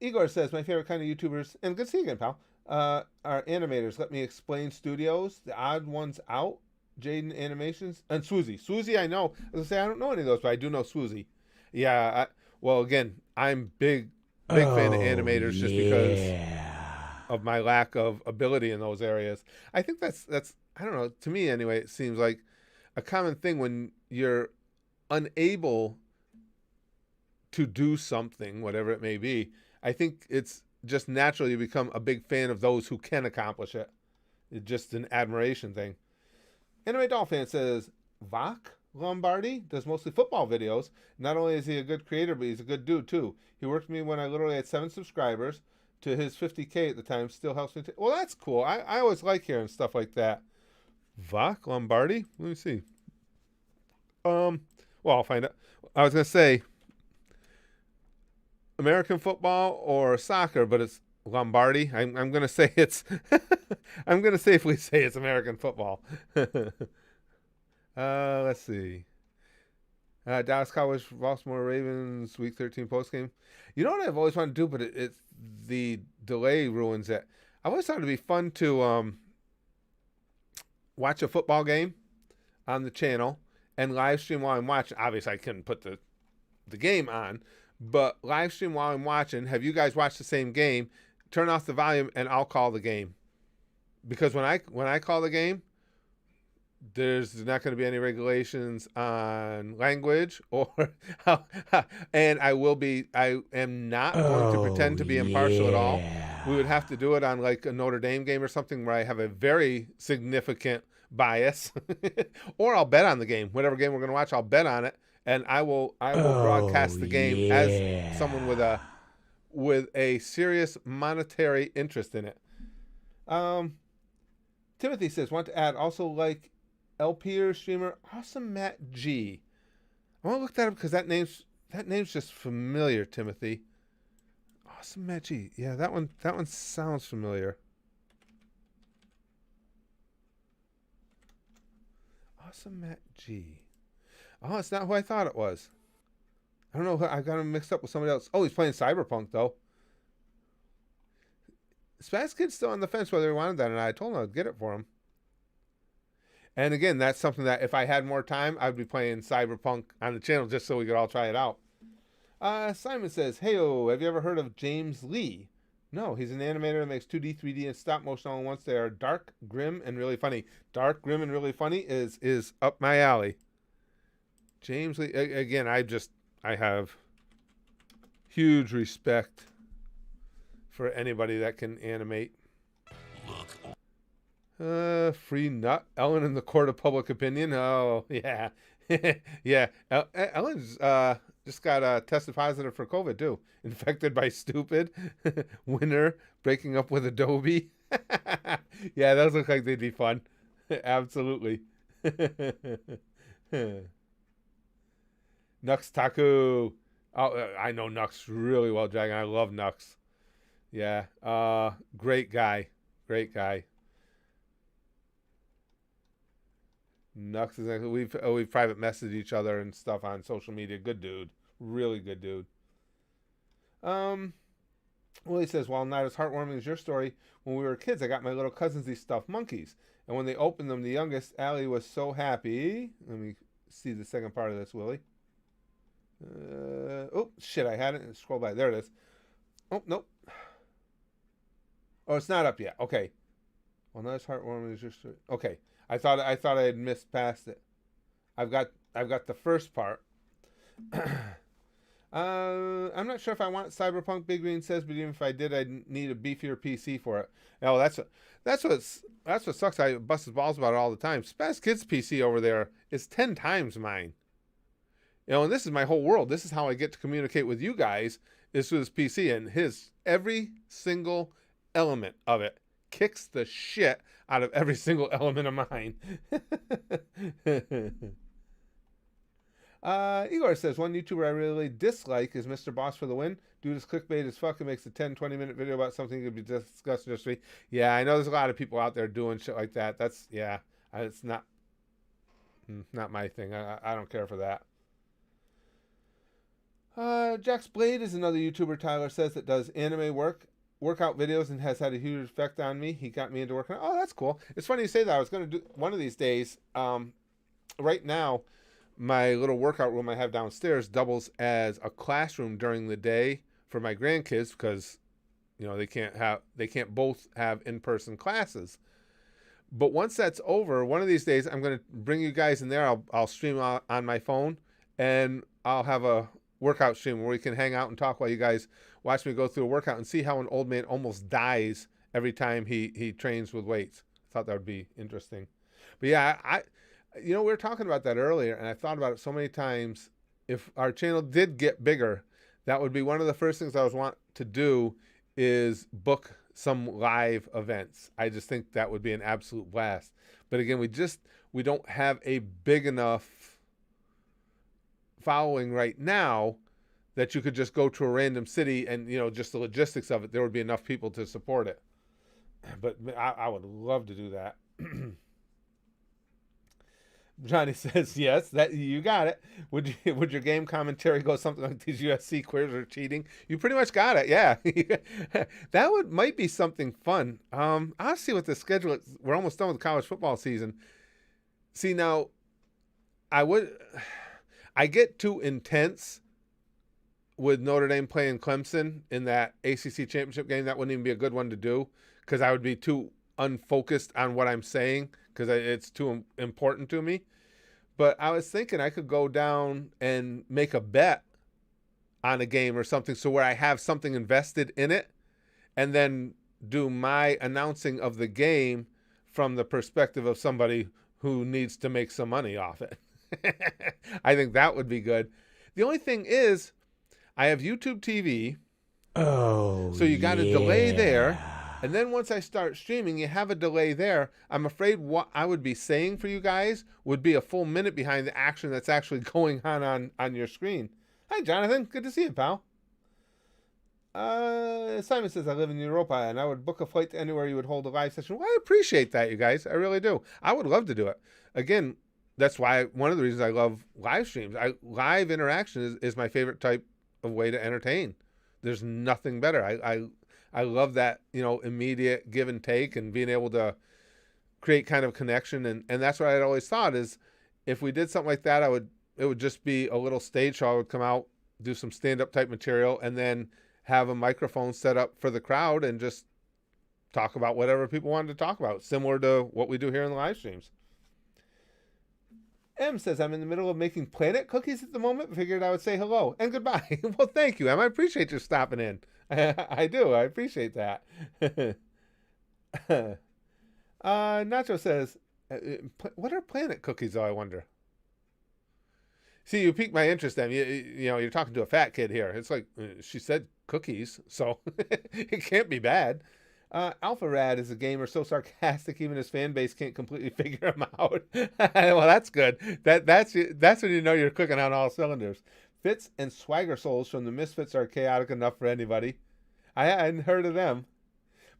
Igor says, my favorite kind of YouTubers, and good to see you again, pal, are animators. Let me explain studios. The odd ones out. Jaden Animations. And Swoozy. Swoozy, I know. As I say, I don't know any of those, but I do know Swoozy. Yeah, well, again, I'm big fan of animators just because of my lack of ability in those areas. I think that's I don't know, to me anyway, it seems like a common thing when you're unable to do something, whatever it may be. I think it's just natural you become a big fan of those who can accomplish it. It's just an admiration thing. Anime Dolphin says, Vach Lombardi does mostly football videos. Not only is he a good creator, but he's a good dude too. He worked with me when I literally had 7 subscribers to his 50K at the time. Still helps me. Well, that's cool. I always like hearing stuff like that. Vach Lombardi? Let me see. Well, I'll find out. I was going to say American football or soccer, but it's Lombardi. I'm going to say it's I'm going to safely say it's American football. Let's see. Dallas Cowboys, Baltimore Ravens, Week 13 postgame. You know what I've always wanted to do, but it's the delay ruins it. I always thought it'd be fun to watch a football game on the channel and live stream while I'm watching. Obviously, I couldn't put the game on, but live stream while I'm watching. Have you guys watched the same game? Turn off the volume, and I'll call the game. Because when I call the game, there's not going to be any regulations on language or and I am not going to pretend to be impartial at all. We would have to do it on like a Notre Dame game or something where I have a very significant bias. Or I'll bet on the game. Whatever game we're going to watch, I'll bet on it, and I will broadcast the game as someone with a serious monetary interest in it. Timothy says, want to add, also like LPer streamer Awesome Matt G. I want to look that up because that name's just familiar, Timothy. Awesome Matt G. Yeah, that one sounds familiar. Awesome Matt G. Oh, it's not who I thought it was. I don't know. I got him mixed up with somebody else. Oh, he's playing Cyberpunk though. Spaz Kid's still on the fence whether he wanted that or not. I told him I'd get it for him. And again, that's something that if I had more time, I'd be playing Cyberpunk on the channel just so we could all try it out. Simon says, hey-o, have you ever heard of James Lee? No, he's an animator that makes 2D, 3D, and stop motion all at once. They are dark, grim, and really funny. Dark, grim, and really funny is up my alley. James Lee, again, I have huge respect for anybody that can animate. Free nut. Ellen in the court of public opinion. Oh, yeah. Yeah. Ellen's just got tested positive for COVID, too. Infected by stupid. Winner. Breaking up with Adobe. Yeah, those look like they'd be fun. Absolutely. Nux Taku. Oh, I know Nux really well, Dragon. I love Nux. Yeah. Great guy. Great guy. Nux is we've private messaged each other and stuff on social media. Good dude. Really good dude. Willie says, while not as heartwarming as your story, when we were kids, I got my little cousins these stuffed monkeys. And when they opened them, the youngest, Allie, was so happy. Let me see the second part of this, Willie. Oh, shit, I had it. Scroll by. There it is. Oh, nope. Oh, it's not up yet. Okay. Well, not as heartwarming as your story. Okay. I thought I had missed past it. I've got the first part. I'm not sure if I want Cyberpunk, Big Green says, but even if I did, I'd need a beefier PC for it. No, that's what sucks. I bust his balls about it all the time. Spaz Kid's PC over there is 10 times mine. And this is my whole world. This is how I get to communicate with you guys, is through his PC, and every single element of it kicks the shit out of every single element of mine. Igor says, one YouTuber I really dislike is Mr. Boss for the Win. Dude is clickbait as fuck and makes a 10, 20-minute video about something that could be discussed just me. Yeah, I know there's a lot of people out there doing shit like that. That's, yeah, it's not my thing. I don't care for that. Jax Blade is another YouTuber, Tyler says, that does anime workout videos and has had a huge effect on me. He got me into working. Oh, that's cool. It's funny you say that. I was going to do one of these days. Right now, my little workout room I have downstairs doubles as a classroom during the day for my grandkids because, you know, they can't both have in-person classes. But once that's over, one of these days I'm going to bring you guys in there. I'll stream on my phone, and I'll have a workout stream where we can hang out and talk while you guys watch me go through a workout and see how an old man almost dies every time he trains with weights. I thought that would be interesting. But yeah, we were talking about that earlier, and I thought about it so many times. If our channel did get bigger, that would be one of the first things I would want to do is book some live events. I just think that would be an absolute blast. But again, we don't have a big enough following right now that you could just go to a random city and, just the logistics of it, there would be enough people to support it. But I would love to do that. Johnny says, yes, that you got it. Would your game commentary go something like these USC quizzes are cheating? You pretty much got it, yeah. That might be something fun. I'll see what the schedule is. We're almost done with college football season. See, now, I get too intense with Notre Dame playing Clemson in that ACC championship game. That wouldn't even be a good one to do because I would be too unfocused on what I'm saying because it's too important to me. But I was thinking I could go down and make a bet on a game or something, so where I have something invested in it, and then do my announcing of the game from the perspective of somebody who needs to make some money off it. I think that would be good. The only thing is, I have YouTube TV. Oh, so you got a delay there. And then once I start streaming, you have a delay there. I'm afraid what I would be saying for you guys would be a full minute behind the action that's actually going on your screen. Hi, Jonathan. Good to see you, pal. Simon says, I live in Europa, and I would book a flight to anywhere you would hold a live session. Well, I appreciate that, you guys. I really do. I would love to do it. Again, that's why one of the reasons I love live streams. Live interaction is my favorite type of way to entertain. There's nothing better. I love that, immediate give and take and being able to create kind of connection. And that's what I'd always thought is if we did something like that, it would just be a little stage show. I would come out, do some stand-up type material, and then have a microphone set up for the crowd and just talk about whatever people wanted to talk about, similar to what we do here in the live streams. M says, I'm in the middle of making planet cookies at the moment. Figured I would say hello and goodbye. Well, thank you, Em. I appreciate you stopping in. I do. I appreciate that. Nacho says, what are planet cookies, though, I wonder? See, you piqued my interest, Em. You're talking to a fat kid here. It's like, she said cookies, so it can't be bad. Alpha Rad is a gamer so sarcastic even his fan base can't completely figure him out. Well, that's good. That's when you know you're cooking on all cylinders. Fitz and Swagger Souls from the Misfits are chaotic enough for anybody. I hadn't heard of them.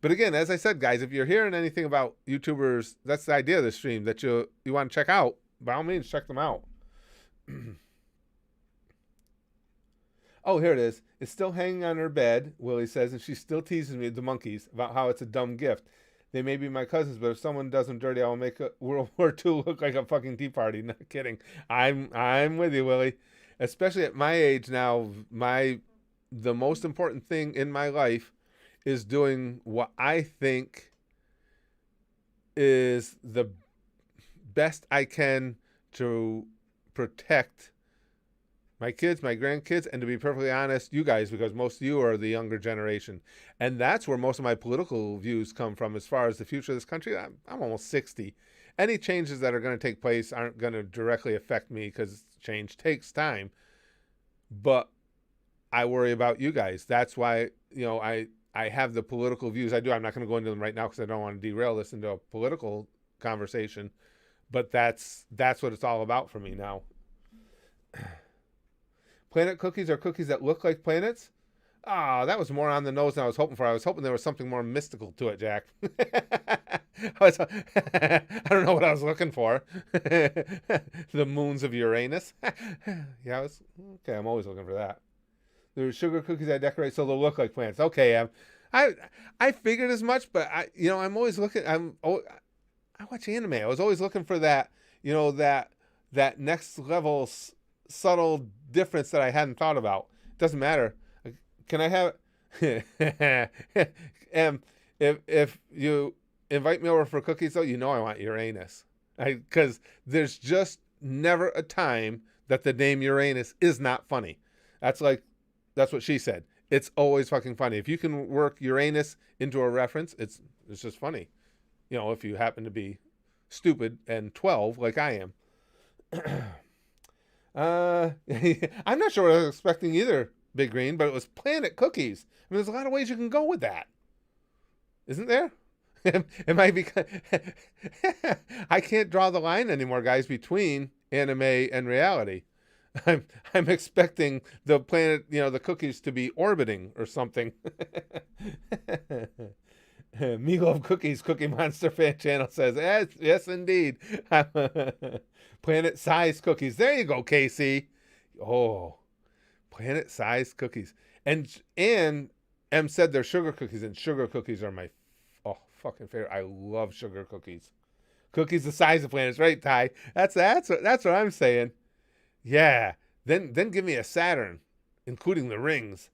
But again, as I said, guys, if you're hearing anything about YouTubers, that's the idea of the stream, that you want to check out, by all means, check them out. Oh, here it is. It's still hanging on her bed, Willie says, and she still teases me, the monkeys, about how it's a dumb gift. They may be my cousins, but if someone does them dirty, I'll make World War II look like a fucking tea party. Not kidding. I'm with you, Willie. Especially at my age now, the most important thing in my life is doing what I think is the best I can to protect my kids, my grandkids, and to be perfectly honest, you guys, because most of you are the younger generation. And that's where most of my political views come from as far as the future of this country. I'm almost 60. Any changes that are going to take place aren't going to directly affect me because change takes time. But I worry about you guys. That's why, I have the political views I do. I'm not going to go into them right now because I don't want to derail this into a political conversation. But that's what it's all about for me now. Planet cookies are cookies that look like planets. Ah, that was more on the nose than I was hoping for. I was hoping there was something more mystical to it, Jack. I don't know what I was looking for. The moons of Uranus. Yeah, okay. I'm always looking for that. There's sugar cookies I decorate so they'll look like plants. Okay, I figured as much, but I'm always looking. I watch anime. I was always looking for that, that next level subtle difference that I hadn't thought about. It doesn't matter. Can I have? If you invite me over for cookies, though, I want Uranus. Because there's just never a time that the name Uranus is not funny. That's what she said. It's always fucking funny. If you can work Uranus into a reference, it's just funny. If you happen to be stupid and 12 like I am. I'm not sure what I was expecting either, Big Green, but it was Planet Cookies. I mean, there's a lot of ways you can go with that. Isn't there? Am I because I can't draw the line anymore, guys, between anime and reality. I'm expecting the planet, the cookies to be orbiting or something. Me Love Cookies, Cookie Monster fan channel says, yes, indeed. Planet-sized cookies. There you go, Casey. Oh, planet-sized cookies. And M said they're sugar cookies, and sugar cookies are my fucking favorite. I love sugar cookies. Cookies the size of planets, right, Ty? That's what I'm saying. Yeah. Then give me a Saturn, including the rings.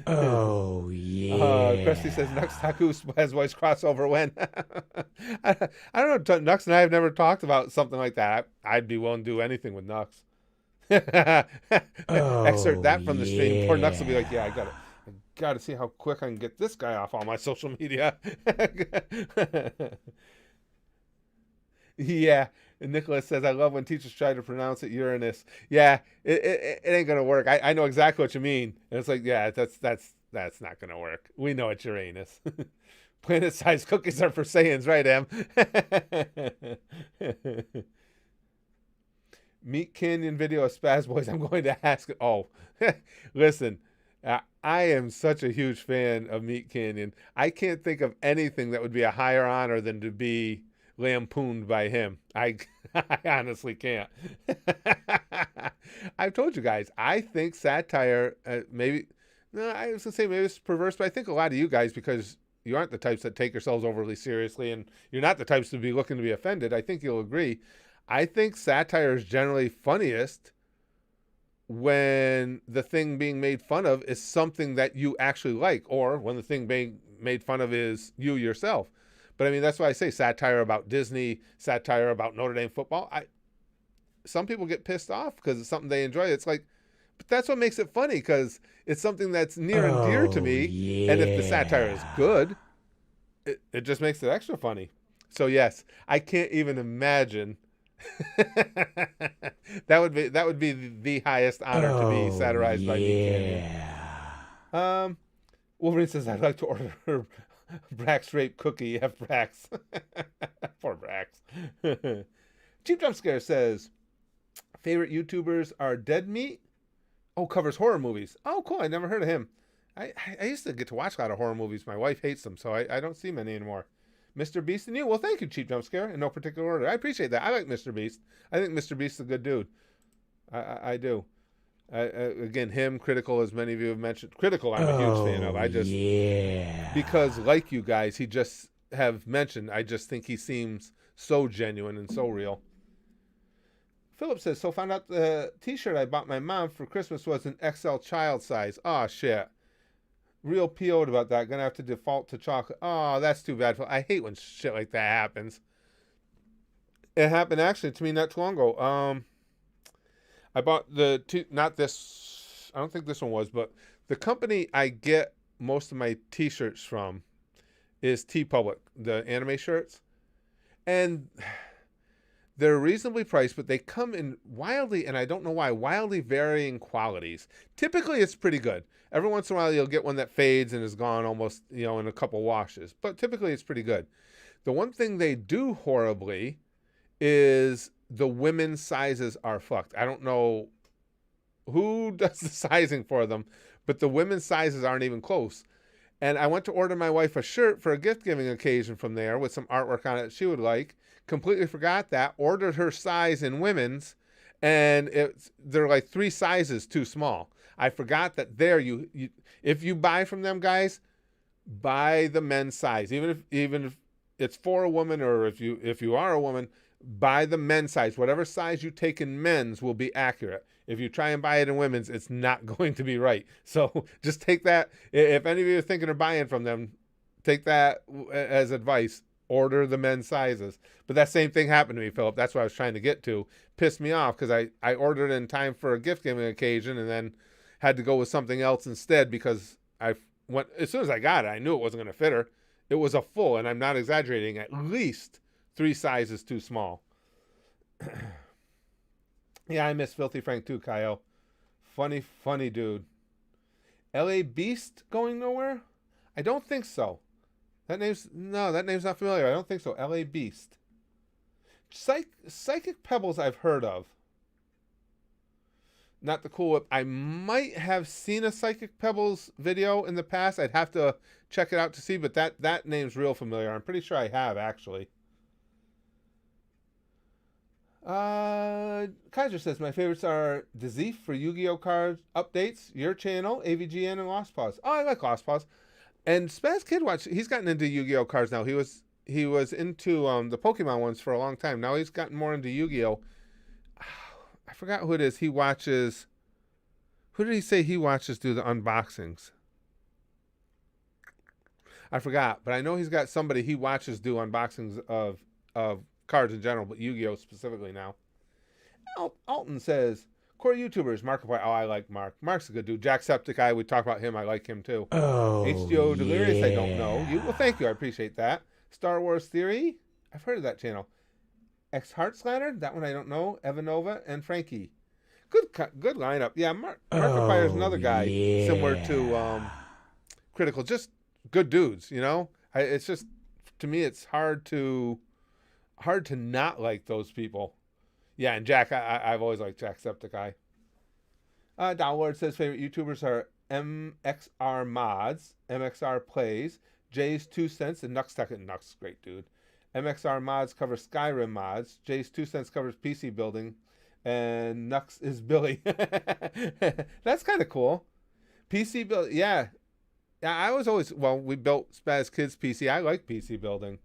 Oh, yeah. Krusty says Nux Taku has voice crossover when. I don't know. Nux and I have never talked about something like that. I'd be willing to do anything with Nux. Excerpt that from the stream. Poor Nux will be like, yeah, I gotta see how quick I can get this guy off all my social media. Yeah. And Nicholas says, I love when teachers try to pronounce it Uranus. Yeah, it ain't gonna work. I know exactly what you mean. And it's like, yeah, that's not gonna work. We know it's Uranus. Planet-sized cookies are for Saiyans, right, Em? MeatCanyon video of Spaz Boys. I'm going to ask. Oh, listen. I am such a huge fan of MeatCanyon. I can't think of anything that would be a higher honor than to be lampooned by him. I honestly can't. I've told you guys, I think satire, I was going to say maybe it's perverse, but I think a lot of you guys, because you aren't the types that take yourselves overly seriously and you're not the types to be looking to be offended, I think you'll agree. I think satire is generally funniest when the thing being made fun of is something that you actually like, or when the thing being made fun of is you yourself. But I mean, that's why I say satire about Disney, satire about Notre Dame football. Some people get pissed off because it's something they enjoy. It's like, but that's what makes it funny, because it's something that's near and dear to me. Yeah. And if the satire is good, it just makes it extra funny. So yes, I can't even imagine. that would be the highest honor to be satirized by me. Yeah. Wolverine says, I'd like to order Brax rape cookie. F Brax. Poor Brax. Cheap Jump Scare says, favorite YouTubers are Dead Meat. Oh, covers horror movies. Oh, cool. I never heard of him. I used to get to watch a lot of horror movies. My wife hates them, so I don't see many anymore. Mr. Beast and you. Well, thank you, Cheap Jump Scare, in no particular order. I appreciate that. I like Mr. Beast. I think Mr. Beast's a good dude. I do. Again, him, Critical, as many of you have mentioned. Critical, I'm a huge fan of. Because like you guys, he just have mentioned, I just think he seems so genuine and so real. Philip says, so found out the t-shirt I bought my mom for Christmas was an XL child size. Oh, shit. Real PO'd about that. Gonna have to default to chocolate. Oh, that's too bad. I hate when shit like that happens. It happened actually to me not too long ago. I bought not this, I don't think this one was, but the company I get most of my t-shirts from is TeePublic, the anime shirts. And They're reasonably priced, but they come in wildly, and I don't know why, wildly varying qualities. Typically, it's pretty good. Every once in a while, you'll get one that fades and is gone almost, in a couple washes. But typically, it's pretty good. The one thing they do horribly is the women's sizes are fucked. I don't know who does the sizing for them, but the women's sizes aren't even close. And I went to order my wife a shirt for a gift-giving occasion from there with some artwork on it she would like. Completely forgot that. Ordered her size in women's, and they're like 3 sizes too small. I forgot that there you if you buy from them, guys, buy the men's size. Even if it's for a woman, or if you are a woman, buy the men's size. Whatever size you take in men's will be accurate. If you try and buy it in women's, it's not going to be right. So just take that. If any of you are thinking of buying from them, take that as advice. Order the men's sizes. But that same thing happened to me, Philip. That's what I was trying to get to. Pissed me off because I ordered in time for a gift-giving occasion and then had to go with something else instead because I went, as soon as I got it, I knew it wasn't going to fit her. It was a full, and I'm not exaggerating, at least 3 sizes too small. Yeah, I miss Filthy Frank too, Kyle. Funny dude. LA Beast going nowhere? I don't think so. That name's not familiar. I don't think so. LA Beast. Psychic Pebbles I've heard of. Not the cool whip. I might have seen a Psychic Pebbles video in the past. I'd have to check it out to see, but that name's real familiar. I'm pretty sure I have, actually. Kaiser says, my favorites are Dizif for Yu-Gi-Oh! Card updates, your channel, AVGN, and Lost Paws. Oh, I like Lost Paws. And Spaz Kid Watch, he's gotten into Yu-Gi-Oh! Cards now. He was into the Pokemon ones for a long time. Now he's gotten more into Yu-Gi-Oh! I forgot who it is. He watches... Who did he say he watches do the unboxings? I forgot, but I know he's got somebody he watches do unboxings of cards in general, but Yu-Gi-Oh! Specifically now. Alton says, core YouTubers, Markiplier. Oh, I like Mark. Mark's a good dude. Jacksepticeye, we talk about him. I like him too. Oh, HDO Delirious, yeah. I don't know. Well, thank you. I appreciate that. Star Wars Theory, I've heard of that channel. X Heart Slatter, that one I don't know. Evanova and Frankie. Good lineup. Yeah, Markiplier is another guy similar to Critical. Just good dudes, It's just, to me, it's hard to not like those people. Yeah, and Jack, I've always liked Jacksepticeye. Downward says favorite YouTubers are MXR Mods, MXR Plays, Jay's 2 Cents, and Nux Tech. Nux, great dude. MXR Mods covers Skyrim mods. Jay's 2 Cents covers PC building. And Nux is Billy. That's kind of cool. PC build, yeah. I was always, we built Spaz Kids PC. I like PC building.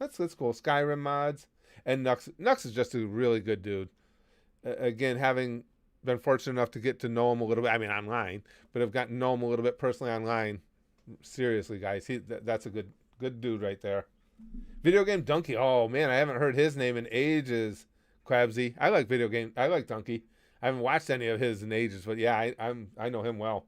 That's cool. Skyrim mods. And Nux is just a really good dude. Again, having been fortunate enough to get to know him a little bit. I mean, online, but I've gotten to know him a little bit personally online. Seriously, guys, that's a good dude right there. Video Game Donkey. Oh man, I haven't heard his name in ages. Quabsy. I like I like Donkey. I haven't watched any of his in ages, but yeah, I know him well.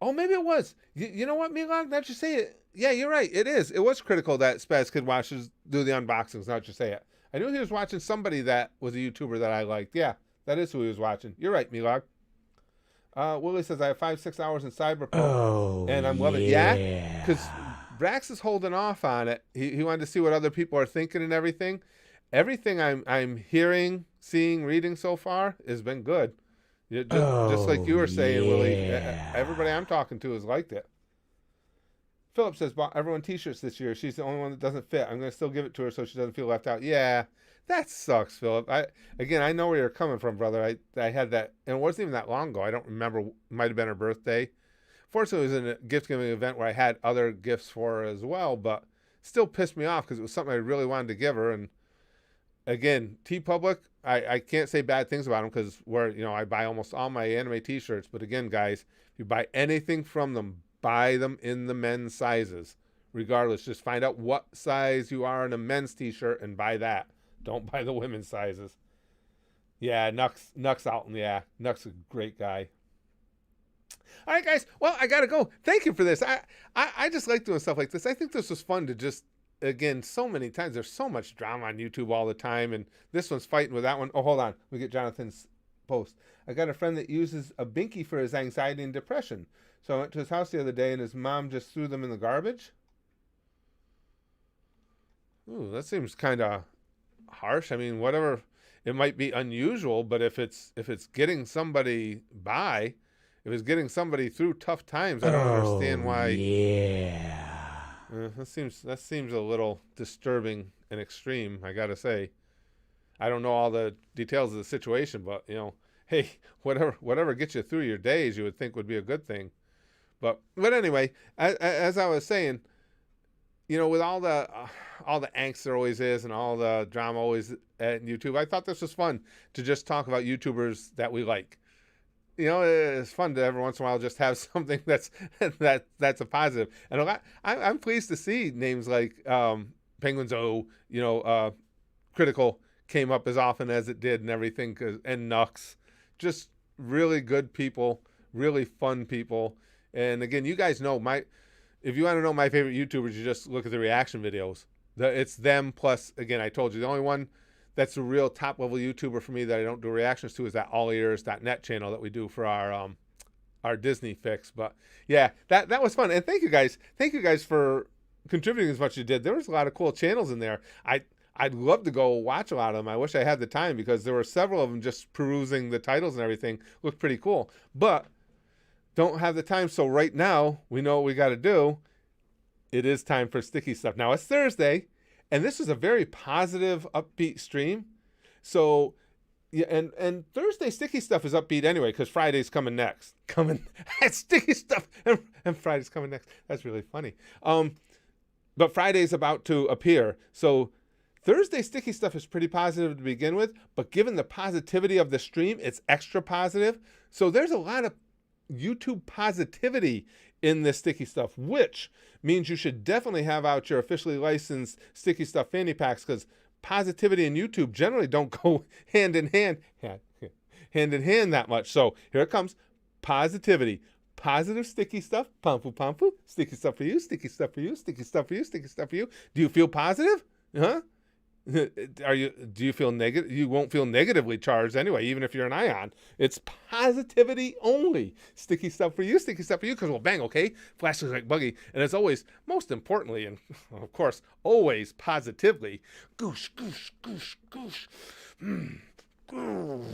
Oh, maybe it was. You know what, Milog? Now that you say it. Yeah, you're right. It is. It was Critical that Spaz Kid watches do the unboxings. Now that you say it. I knew he was watching somebody that was a YouTuber that I liked. Yeah, that is who he was watching. You're right, Milog. Willie says, I have 5-6 hours in Cyberpunk, and I'm loving it. Yeah, because Brax is holding off on it. He wanted to see what other people are thinking and everything. Everything I'm hearing, seeing, reading so far has been good. Just like you were saying, Willie. Everybody I'm talking to has liked it. Philip says, bought everyone t-shirts this year. She's the only one that doesn't fit. I'm going to still give it to her so she doesn't feel left out. Yeah, that sucks, Philip. I know where you're coming from, brother. I had that, and it wasn't even that long ago. I don't remember. It might have been her birthday. Fortunately, it was in a gift-giving event where I had other gifts for her as well, but still pissed me off because it was something I really wanted to give her. And again, TeePublic, I can't say bad things about them because I buy almost all my anime t-shirts. But again, guys, if you buy anything from them, buy them in the men's sizes. Regardless, just find out what size you are in a men's t-shirt and buy that. Don't buy the women's sizes. Yeah, Nux Alton, yeah. Nux is a great guy. All right, guys. Well, I got to go. Thank you for this. I just like doing stuff like this. I think this was fun to just again, so many times there's so much drama on YouTube all the time, and this one's fighting with that one. Oh, hold on, we get Jonathan's post. I got a friend that uses a binky for his anxiety and depression. So I went to his house the other day, and his mom just threw them in the garbage. Ooh, that seems kind of harsh. I mean, whatever. It might be unusual, but if it's getting somebody by, if it's getting somebody through tough times, I don't understand why. Yeah. That seems a little disturbing and extreme, I gotta say. I don't know all the details of the situation, but hey, whatever gets you through your days, you would think would be a good thing. But anyway, as I was saying, with all the angst there always is and all the drama always at YouTube, I thought this was fun to just talk about YouTubers that we like. It's fun to every once in a while just have something that's a positive. And I'm pleased to see names like Penguins Critical came up as often as it did and everything, and Nux, just really good people, really fun people. And again, you guys know if you want to know my favorite YouTubers, you just look at the reaction videos. It's them plus, again, I told you, the only one that's a real top level YouTuber for me that I don't do reactions to is that allears.net channel that we do for our Disney fix. But yeah, that was fun. And thank you guys for contributing as much as you did. There was a lot of cool channels in there. I'd love to go watch a lot of them. I wish I had the time because there were several of them just perusing the titles and everything. Looked pretty cool. But don't have the time. So right now, we know what we got to do. It is time for sticky stuff. Now, it's Thursday, and this is a very positive, upbeat stream. So, yeah, and Thursday sticky stuff is upbeat anyway because Friday's coming next. Sticky stuff, and Friday's coming next. That's really funny. But Friday's about to appear. So Thursday sticky stuff is pretty positive to begin with, but given the positivity of the stream, it's extra positive. So there's a lot of YouTube positivity in this sticky stuff, which means you should definitely have out your officially licensed sticky stuff fanny packs because positivity and YouTube generally don't go hand in hand that much. So here it comes. Positivity. Positive sticky stuff. Pampu pampu. Sticky stuff for you. Sticky stuff for you. Sticky stuff for you. Sticky stuff for you. Do you feel positive? Huh? Do you feel negative? You won't feel negatively charged anyway, even if you're an ion. It's positivity only. Sticky stuff for you, sticky stuff for you, because we'll bang, okay? Flashes like buggy. And as always, most importantly, and of course, always positively, goosh, goosh, goosh, goosh. Goosh.